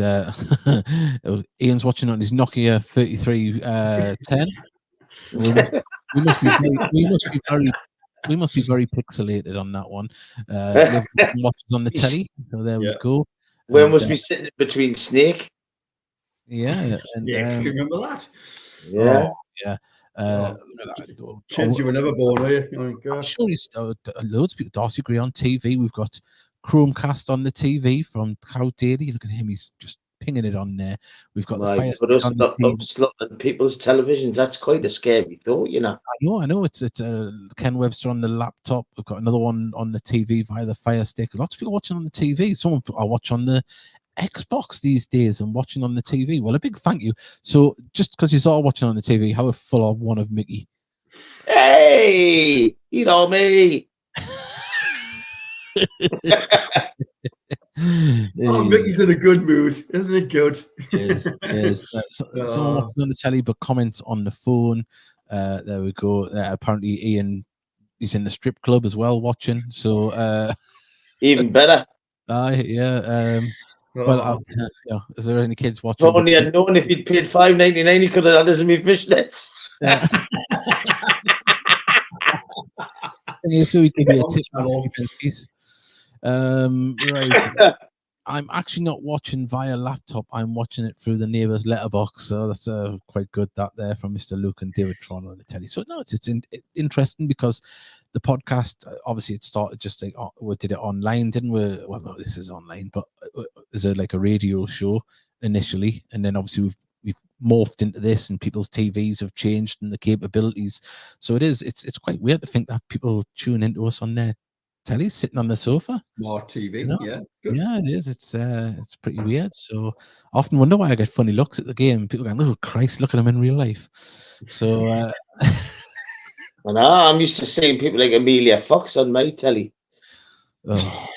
A: Ian's watching on his Nokia 3310. We must be very pixelated on that one. Watches on the telly. So there we go.
B: Where must be sitting between Snake?
A: Yeah,
C: Snake. Remember that?
B: Yeah,
C: Kids, you were never born, were you? Oh, God.
A: I'm sure he's loads of people. Darcy Gray on TV. We've got Chromecast on the TV from Cow Daly. Look at him, he's just pinging it on there. We've got the Fire Stick on the
B: TV. People's televisions, that's quite a scary thought, you know.
A: I know. It's Ken Webster on the laptop. We've got another one on the TV via the Fire Stick. Lots of people watching on the TV. Someone I watch on the Xbox these days and watching on the TV. Well, a big thank you. So just because you're all watching on the TV, have a full on one of Mickey.
B: Hey, you know me.
C: Oh, Mickey's in a good mood, isn't it? Good.
A: Someone watching on the telly, but comments on the phone. There we go. Apparently, Ian, he's in the strip club as well, watching. So
B: even better.
A: Well, is there any kids watching?
B: If only I'd known if he'd paid $5.99, he could have had us in my fishnets.
A: So he gave me a tip for piece. Right. I'm actually not watching via laptop. I'm watching it through the neighbour's letterbox. So that's quite good, that there from Mr. Luke and David Tron on the telly. So no, it's interesting because the podcast, obviously it started just like, we did it online, didn't we? Well, no, this is online, but is it like a radio show initially? And then obviously we've morphed into this, and people's TVs have changed and the capabilities. So it's quite weird to think that people tune into us on their telly, sitting on the sofa.
C: More TV,
A: you know?
C: Yeah. Good.
A: Yeah, it is. It's pretty weird. So I often wonder why I get funny looks at the game. People going, "Oh Christ, look at him in real life." So
B: I'm used to seeing people like Amelia Fox on my telly.
A: Oh.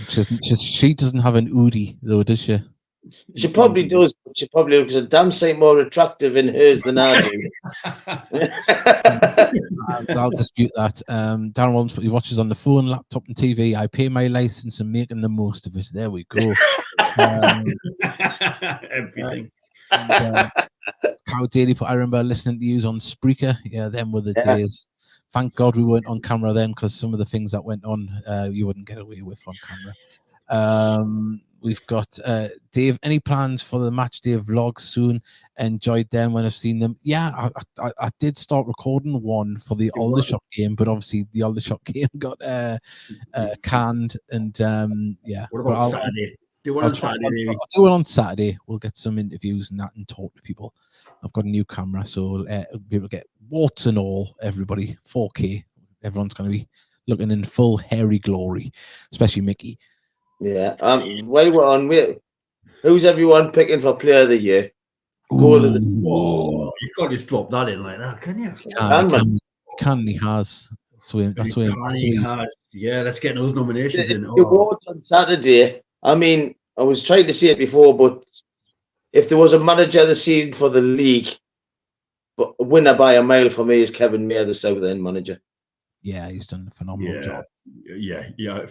A: She doesn't have an Udi though, does she?
B: She probably does, but she probably looks a damn sight more attractive in hers than I do.
A: I'll dispute that. Darren Williams, he watches on the phone, laptop, and TV. I pay my license and making the most of it. There we go.
C: Everything.
A: Cow Daily, I remember listening to you on Spreaker. Yeah, them were the days. Thank God we weren't on camera then, because some of the things that went on, you wouldn't get away with on camera. We've got Dave. Any plans for the match day vlogs soon? Enjoyed them when I've seen them. Yeah, I did start recording one for the Aldershot game, but obviously the Aldershot game got canned. And yeah,
C: what about Saturday? Do one on Saturday.
A: I'll do it on Saturday. We'll get some interviews and that, and talk to people. I've got a new camera, so people get warts and all. Everybody 4K. Everyone's going to be looking in full hairy glory, especially Mickey.
B: Yeah. While we're on, who's everyone picking for Player of the Year? Goal of the season.
C: You can't just drop that in like that, can you?
A: He has. That's where
C: he has. Yeah, let's get those nominations in.
B: The awards on Saturday. I mean, I was trying to say it before, but if there was a manager of the season for the league, But a winner by a mile for me is Kevin Mayer, the Southend manager.
A: Yeah, he's done a phenomenal job.
C: Yeah.
A: I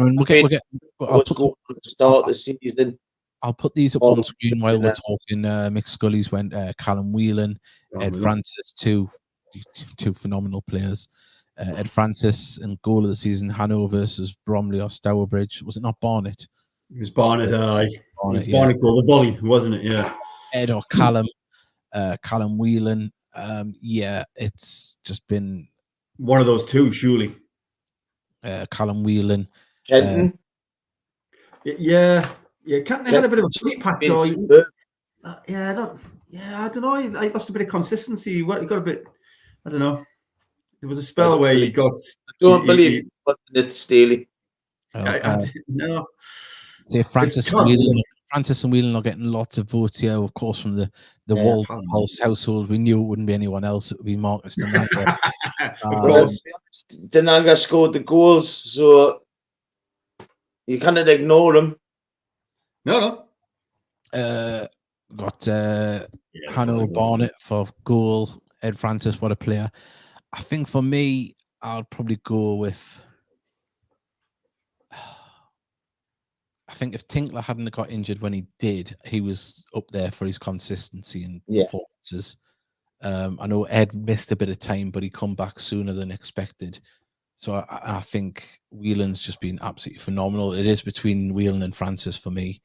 A: mean, we'll get.
B: I'll put the start the season.
A: I'll put these up on screen while we're talking. Mick Scully's went. Callum Whelan, Ed Francis, two phenomenal players. Ed Francis and goal of the season, Hanover versus Bromley or Stourbridge. Was it not Barnet?
C: It was Barnet. It was Barnet goal, the volley, wasn't it? Yeah.
A: Ed or Callum, Callum Whelan. Yeah, it's just been
C: one of those two, surely.
A: Callum Whelan.
B: Kenton.
C: Kenton had a bit of a free patch. I don't know. He lost a bit of consistency. He got a bit. I don't know. There was a spell where he got.
B: I don't believe it's Steely.
C: No.
A: See, Francis and Whelan are getting lots of votes here, of course, from the Walton household. We knew it wouldn't be anyone else. It would be Marcus Denanga.
C: Of course.
B: Denanga scored the goals, so you cannot ignore him.
C: No.
A: Got Hannah Barnett for goal. Ed Francis, what a player. I think for me, I'll probably go with. I think if Tinkler hadn't got injured when he did, he was up there for his consistency and performances. I know Ed missed a bit of time, but he come back sooner than expected. So I think Whelan's just been absolutely phenomenal. It is between Whelan and Francis for me.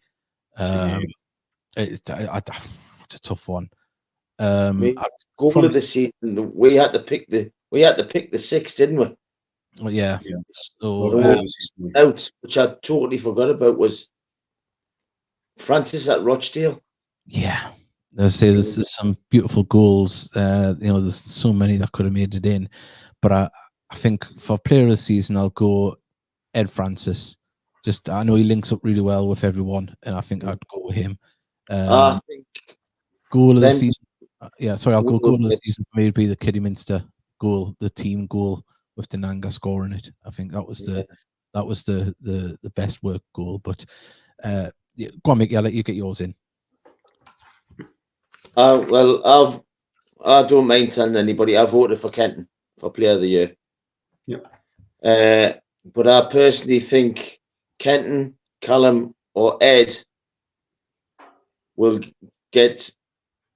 A: It's a tough one.
B: Goal of the season, we had to pick the six, didn't we?
A: Well, yeah. So,
B: out, which I totally forgot about, was Francis at Rochdale.
A: Yeah, there's some beautiful goals. There's so many that could have made it in, but I think for player of the season, I'll go Ed Francis. I know he links up really well with everyone, and I think I'd go with him.
B: I think
A: goal of the season. I'll go goal of the season for me would be the Kidderminster goal, the team goal with Denanga scoring it. I think that was the best work goal. But go on, Mickey, I'll let you get yours in.
B: Well, I don't mind telling anybody. I voted for Kenton for Player of the Year.
C: Yeah.
B: But I personally think Kenton, Callum, or Ed will get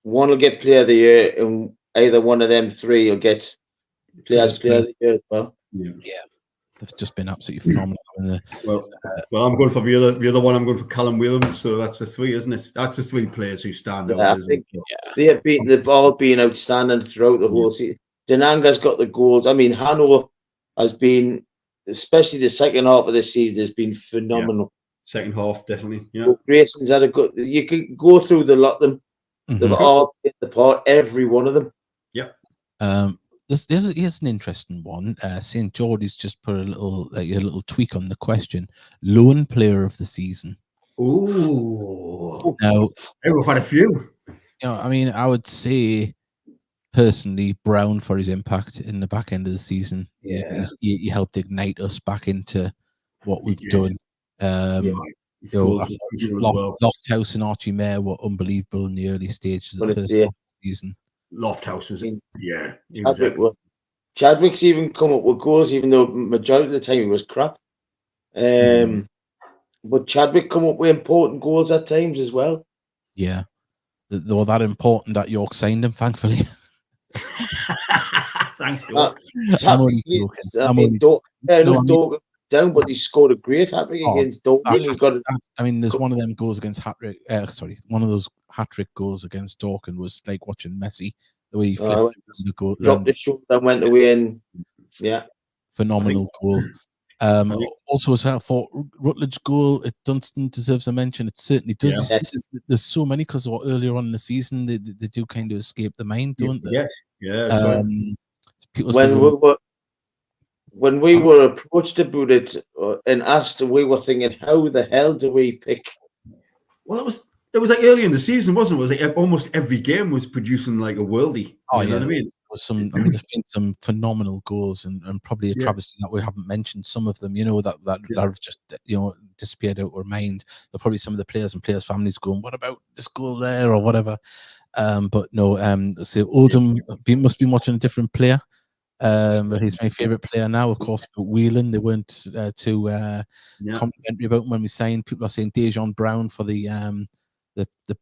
B: Player of the Year, and either one of them three will get Player of the Year as well.
A: Yeah. They've just been absolutely phenomenal.
C: Well, I'm going for the other one. I'm going for Callum Whelan. So that's the three, isn't it? That's the three players who stand out.
B: I think they've all been outstanding throughout the whole season. Denanga's got the goals. I mean, Hano has been, especially the second half of the season, has been phenomenal.
C: Second half, definitely. Yeah.
B: So Grayson's had a good. You could go through the lot of them. They've all played the part, every one of them.
C: Yeah.
A: Here's an interesting one. St. Geordie's just put a little tweak on the question. Lone player of the season.
C: Ooh.
A: Now,
C: we've had a few.
A: I mean, I would say personally Brown for his impact in the back end of the season. Yeah, he helped ignite us back into what we've done. Lofthouse and Archie Mayer were unbelievable in the early stages of the first season.
C: Lofthouse was
B: Chadwick's even come up with goals, even though majority of the time he was crap. But Chadwick come up with important goals at times as well.
A: Yeah, they were that important that York signed him, thankfully.
C: Thanks, York.
A: I'm only
B: joking. Down, but he scored a great hat-trick against Dorking.
A: There's one of them goals against hat-trick. One of those hat-trick goals against Dorking was like watching Messi. The way he flipped the goal,
B: dropped the shoulder and went away, and
A: phenomenal goal. Also, as well, for Rutledge goal, Dunstan deserves a mention. It certainly does.
B: Yes.
A: There's so many because earlier on in the season they do kind of escape the mind, don't they?
C: Yeah.
B: When we were approached about it and asked, we were thinking, how the hell do we pick?
C: Well, it was like early in the season, wasn't it? It was like almost every game was producing like a worldie.
A: Know what I mean? There's been some phenomenal goals and probably a travesty that we haven't mentioned some of them, that have just disappeared out of our mind. There are probably some of the players and players' families going, what about this goal there or whatever? But no, so Oldham must be watching a different player. But he's my favourite player now, of course. But Whelan, they weren't too complimentary about him when we signed. People are saying Dejan Brown for the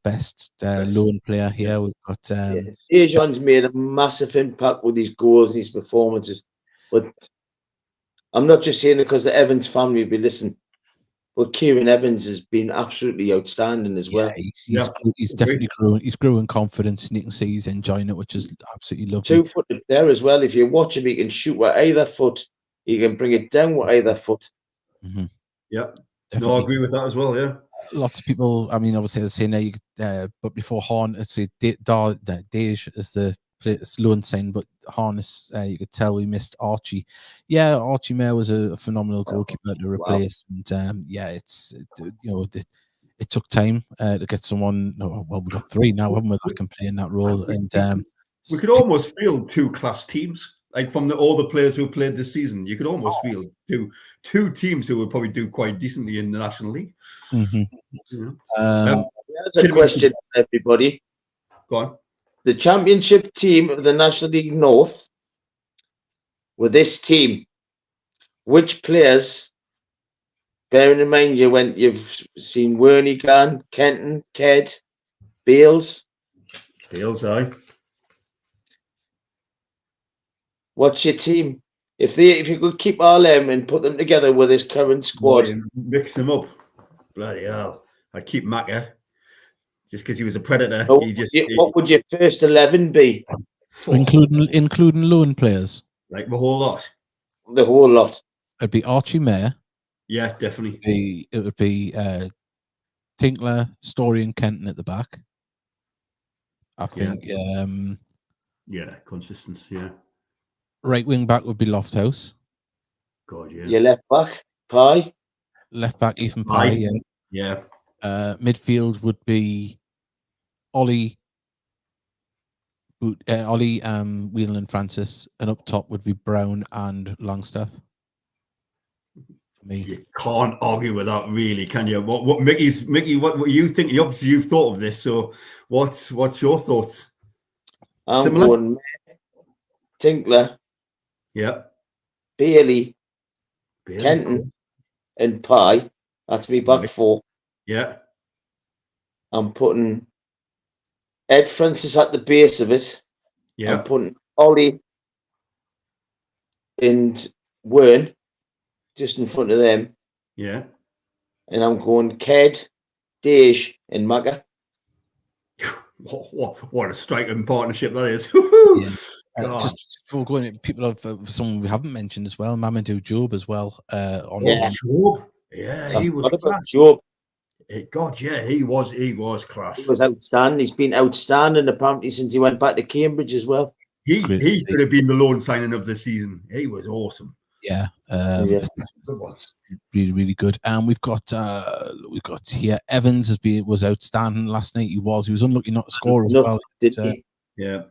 A: best loan player here. We've got
B: Dejan's made a massive impact with his goals, his performances. But I'm not just saying it because the Evans family will be listening. But Kieran Evans has been absolutely outstanding as well.
A: He's definitely growing. He's growing confidence, and you can see he's enjoying it, which is absolutely lovely.
B: 2-footed there as well. If you watch him, he can shoot with either foot. He can bring it down with either foot.
C: Mm-hmm. Yeah,
A: definitely.
C: No, I agree with that as well. Yeah,
A: lots of people. I mean, obviously, I was saying but before Horn, it's Dej is the loan sign, but Harness, you could tell we missed Archie. Yeah, Archie Mayer was a phenomenal goalkeeper to replace, and it took time to get someone. Well, we've got 3 now, haven't we, that can play in that role, and
C: we could almost field 2 class teams. Like from all the players who played this season, you could almost field two teams who would probably do quite decently in the National League.
A: Mm-hmm.
B: There's a question, everybody.
C: Go on.
B: The championship team of the National League North, with this team, which players, bearing in mind you've seen Wernigan, Kenton, Ked, Bales,
C: aye.
B: What's your team? If you could keep all them and put them together with this current squad,
C: mix them up. Bloody hell! I'd keep Macca just because he was a predator.
B: What would your first 11 be?
A: Including loan players,
C: like the whole lot.
B: The whole lot.
A: It'd be Archie Mayer.
C: Yeah, definitely.
A: It would be Tinkler, Story, and Kenton at the back. I think.
C: Yeah, consistency. Yeah.
A: Right wing back would be Lofthouse.
C: God, yeah.
B: Your left back, Pye.
A: Left back, Ethan Pye.
C: Yeah.
A: Midfield would be Ollie, Whelan and Francis, and up top would be Brown and Longstaff. For me,
C: you can't argue with that, really, can you? What Mickey? What were you thinking? Obviously, you've thought of this. So, what's your thoughts?
B: I'm going Tinkler.
C: Yeah.
B: Bailey, Kenton, and Pye. That's me back 4.
C: Yeah.
B: I'm putting Ed Francis at the base of it.
C: Yeah.
B: I'm putting Ollie and Wern just in front of them.
C: Yeah.
B: And I'm going Ked, Dej, and Macca.
C: What a striking partnership that is.
A: Yeah. Just before going, people have someone we haven't mentioned as well, Mamadou Job as well.
C: Job, yeah, he was class.
B: Job.
C: God, yeah, he was class.
B: He was outstanding. He's been outstanding apparently since he went back to Cambridge as well.
C: He could have been the loan signing of the season. He was awesome.
A: Yeah, really, really good. And we've got here Evans was outstanding last night. He was unlucky not to score as well.
C: Yeah.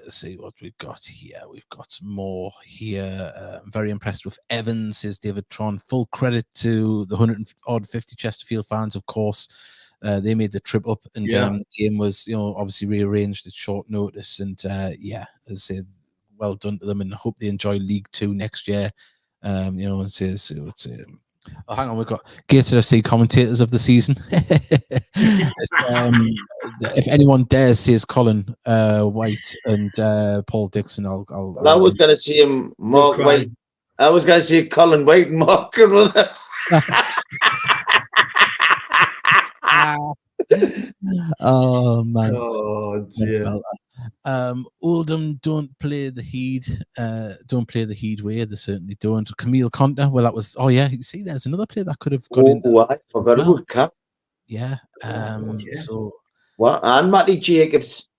A: See what we've got here. We've got some more here. I'm very impressed with Evans, says David Tron. Full credit to the 150 Chesterfield fans, of course. They made the trip up, and the game was, obviously rearranged at short notice. And as I said, well done to them, and hope they enjoy League 2 next year. Oh, hang on, we've got Gateshead FC commentators of the season. If anyone dares, says Colin White and Paul Dixon. I
B: was going to see him, Mark White. I was going to see Colin White and Mark with us.
A: Oh man!
C: Oh dear.
A: Oldham don't play the Heed. Don't play the Heed way. They certainly don't. Camille Conter. Well, that was. Oh yeah. You see, there's another player that could have got in.
B: I forgot about Cap.
A: Yeah. So.
B: What? And Matty Jacobs.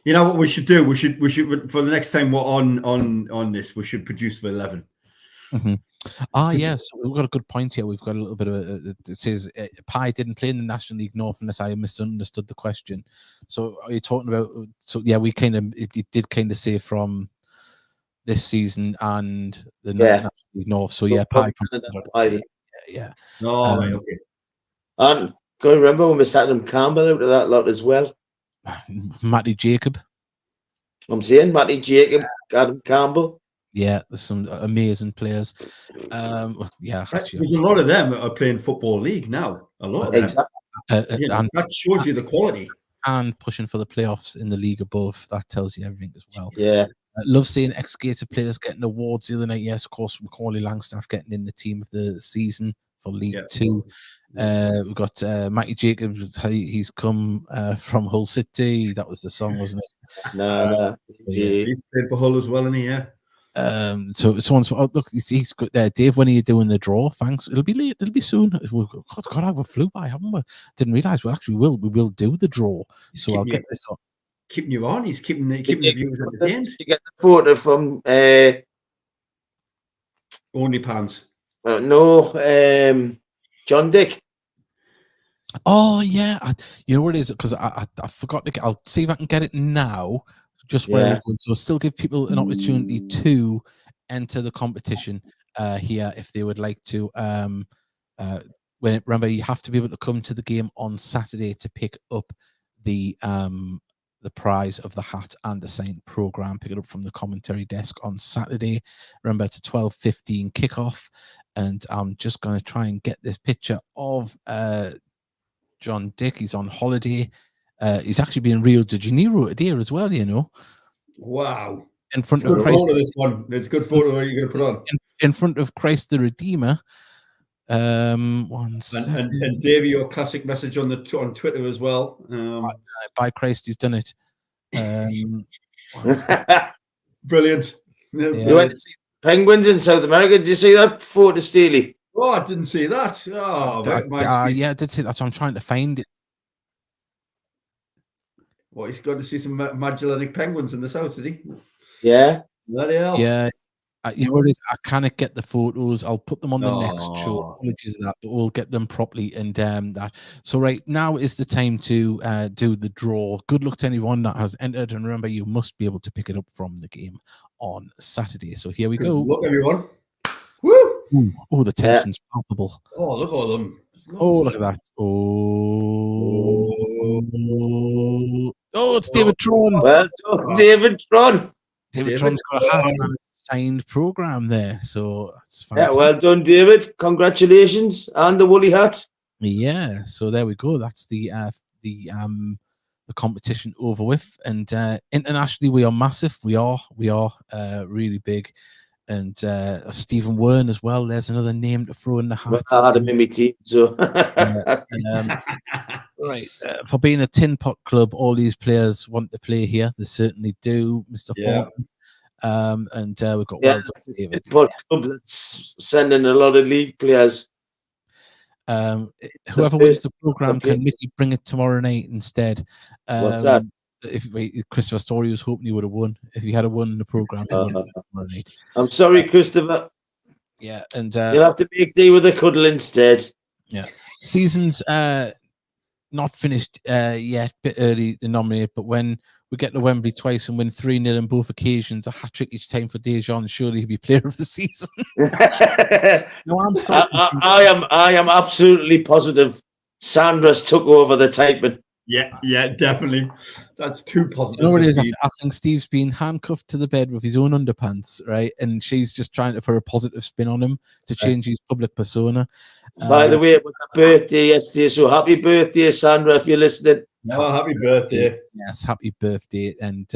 C: You know what we should do? We should for the next time we're on this, we should produce the 11.
A: Mm-hmm. Yes, we've got a good point here. We've got a little bit of it says Pye didn't play in the National League North unless I misunderstood the question. So are you talking about? So yeah, we kind of it did kind of say from this season and the National League North. So yeah, Pye.
B: Yeah.
C: No, okay.
B: And Got to remember when we started him Campbell out of that lot as well.
A: Matty Jacob.
B: I'm saying Matty Jacob, Adam Campbell.
A: Yeah, there's some amazing players. Yeah, actually,
C: there's a lot of them that are playing Football League now. A lot of them.
B: Exactly.
C: And that shows you the quality.
A: And pushing for the playoffs in the league above. That tells you everything as well.
B: Yeah.
A: Love seeing ex-Gator players getting awards the other night. Yes, of course, Macaulay Langstaff getting in the team of the season for League Two. We've got Matty Jacobs. He's come from Hull City. That was the song, wasn't it?
B: No.
C: He's played for Hull as well, isn't he? Yeah.
A: So someone's look, he's good there. Dave, when are you doing the draw? Thanks. It'll be late. It'll be soon. God, I flew by, haven't we? Didn't realize we will do the draw. So I'll get this up.
C: Keeping you on. He's keeping the viewers entertained.
B: You get the photo from
C: OnlyPants.
B: No, John Dick.
A: Oh yeah, you know what it is, because I forgot to get. I'll see if I can get it now. Just where we're going. So still give people an opportunity to enter the competition here if they would like to. Remember, you have to be able to come to the game on Saturday to pick up the prize of the hat and the signed program. Pick it up from the commentary desk on Saturday. Remember, it's a 12:15 kickoff, and I'm just going to try and get this picture of John Dick. He's on holiday. He's actually been in Rio de Janeiro today as well, you know.
C: Wow.
A: In front of
C: Christ. This one. It's a good photo you're going to put on.
A: In front of Christ the Redeemer. And
C: Davey, your classic message on Twitter as well.
A: By Christ, he's done it.
C: Brilliant.
B: You went to see Penguins in South America. Did you see that photo, Steely?
C: Oh, I didn't see that.
A: Yeah, I did see that. So I'm trying to find it.
C: Well, he's got to see some Magellanic penguins in the south, did he?
B: Yeah.
C: Bloody hell.
A: Yeah. You know what it is? I cannot get the photos. I'll put them on the next show. Apologies for that, but we'll get them properly and that. So right now is the time to do the draw. Good luck to anyone that has entered, and remember, you must be able to pick it up from the game on Saturday. So here we go.
C: Good luck, everyone. Woo!
A: Ooh, oh, the tension's palpable.
C: Oh, look at all them.
A: Oh, look at that. Oh, it's David Tron.
B: Well done, David Tron.
A: David Tron's got a hat and a signed program there, so that's fantastic.
B: Yeah, well done, David. Congratulations, and the woolly hat.
A: Yeah, so there we go. That's the competition over with, and internationally we are massive. We are really big. And Stephen Wern as well. There's another name to throw in the hat.
B: Well, I had him in my team, so
A: right. For being a tin pot club, all these players want to play here. They certainly do, Mr. Fulton. And we've got well done, David.
B: Club that's sending a lot of league players.
A: Whoever wins the program, can Mickey bring it tomorrow night instead?
B: What's that?
A: If Christopher Story was hoping he would have won. If he had won the program,
B: I'm sorry, Christopher.
A: Yeah, and
B: you'll have to make do with a cuddle instead.
A: Yeah, season's not finished yet. Bit early to nominate, but when we get to Wembley twice and win 3-0 in both occasions, a hat trick each time for Dejan, surely he'll be player of the season. No,
B: I am absolutely positive. Sandra's took over the typing.
C: Yeah, definitely. That's too positive.
A: You know what it is? I think Steve's been handcuffed to the bed with his own underpants, right? And she's just trying to put a positive spin on him to change his public persona.
B: By the way, it was a birthday yesterday, so happy birthday, Sandra, if you're listening.
C: Oh, happy birthday.
A: Yes, happy birthday. And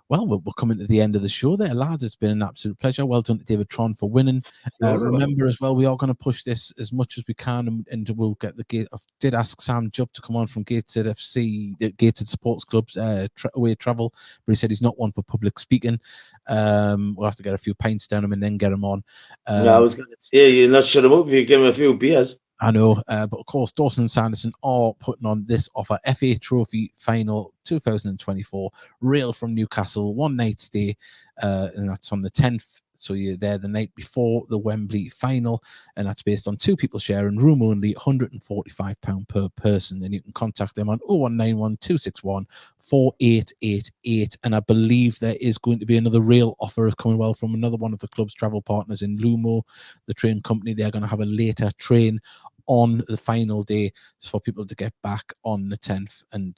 A: well, we're coming to the end of the show there, lads. It's been an absolute pleasure. Well done to David Tron for winning. Remember as well, we are going to push this as much as we can, and we'll get the gate. I did ask Sam Jubb to come on from Gateshead FC, the Gateshead Sports Club's away travel, but he said he's not one for public speaking. We'll have to get a few pints down him and then get him on.
B: I was going to say, you're not shut him up if you give him a few beers.
A: I know, but of course, Dawson and Sanderson are putting on this offer. FA Trophy Final 2024, rail from Newcastle, one night stay, and that's on the 10th. So you're there the night before the Wembley final, and that's based on two people sharing room only, £145 per person. And you can contact them on 0191 261 4888. And I believe there is going to be another rail offer coming well from another one of the club's travel partners in Lumo, the train company. They're going to have a later train on the final day for people to get back on the 10th. And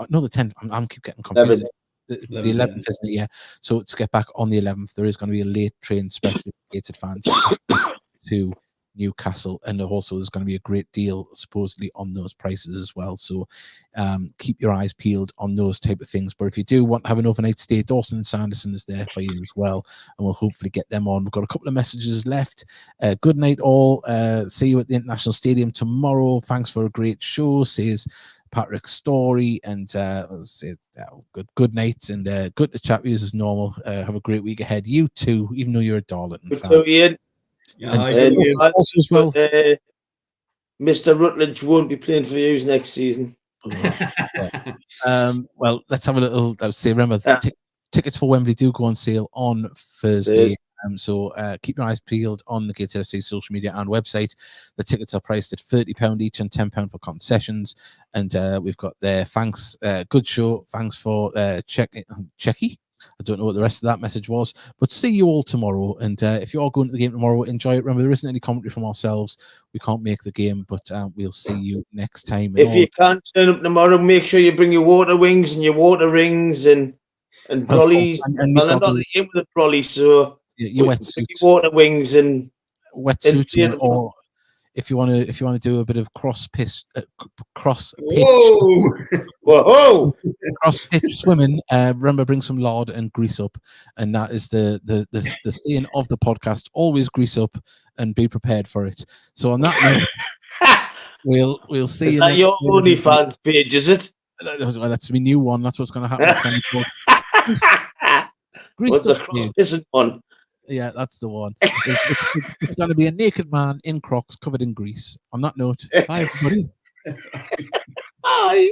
A: no, the 10th. I'm keep getting confused.
B: 11th.
A: It's the 11th, isn't it? Yeah. So to get back on the 11th, there is going to be a late train, especially for Gateshead fans, to Newcastle, and also there's going to be a great deal supposedly on those prices as well. So keep your eyes peeled on those type of things. But if you do want to have an overnight stay, Dawson and Sanderson is there for you as well, and we'll hopefully get them on. We've got a couple of messages left. Good night all. See you at the International Stadium tomorrow. Thanks for a great show, says Patrick Story, and good night, and good to chat with you as normal. Have a great week ahead. You too, even though you're a Darlington fan.
B: Also as well, Mr. Rutledge won't be playing for you next season.
A: Well, let's have a little. I would say, remember, tickets for Wembley do go on sale on Thursday. So keep your eyes peeled on the Gateshead FC social media and website. The tickets are priced at £30 each and £10 for concessions. And we've got there. Thanks, good show. Thanks for Checky. I don't know what the rest of that message was, but see you all tomorrow. And if you are going to the game tomorrow, enjoy it. Remember, there isn't any commentary from ourselves. We can't make the game, but we'll see you next time.
B: If you can't turn up tomorrow, make sure you bring your water wings and your water rings and brollies. Well, I'm not in with the brollies, so
A: your wetsuits,
B: water wings and
A: wetsuits, or if you want to do a bit of cross pitch swimming, remember, bring some lard and grease up, and that is the saying of the podcast: always grease up and be prepared for it. So on that note, we'll see you.
B: Is that your OnlyFans page? Is it?
A: Well, that's my new one. That's what's going to happen. It's going to be called greased up.
B: Isn't one?
A: Yeah, that's the one. It's going to be a naked man in Crocs covered in grease. On that note, bye everybody.
B: Bye.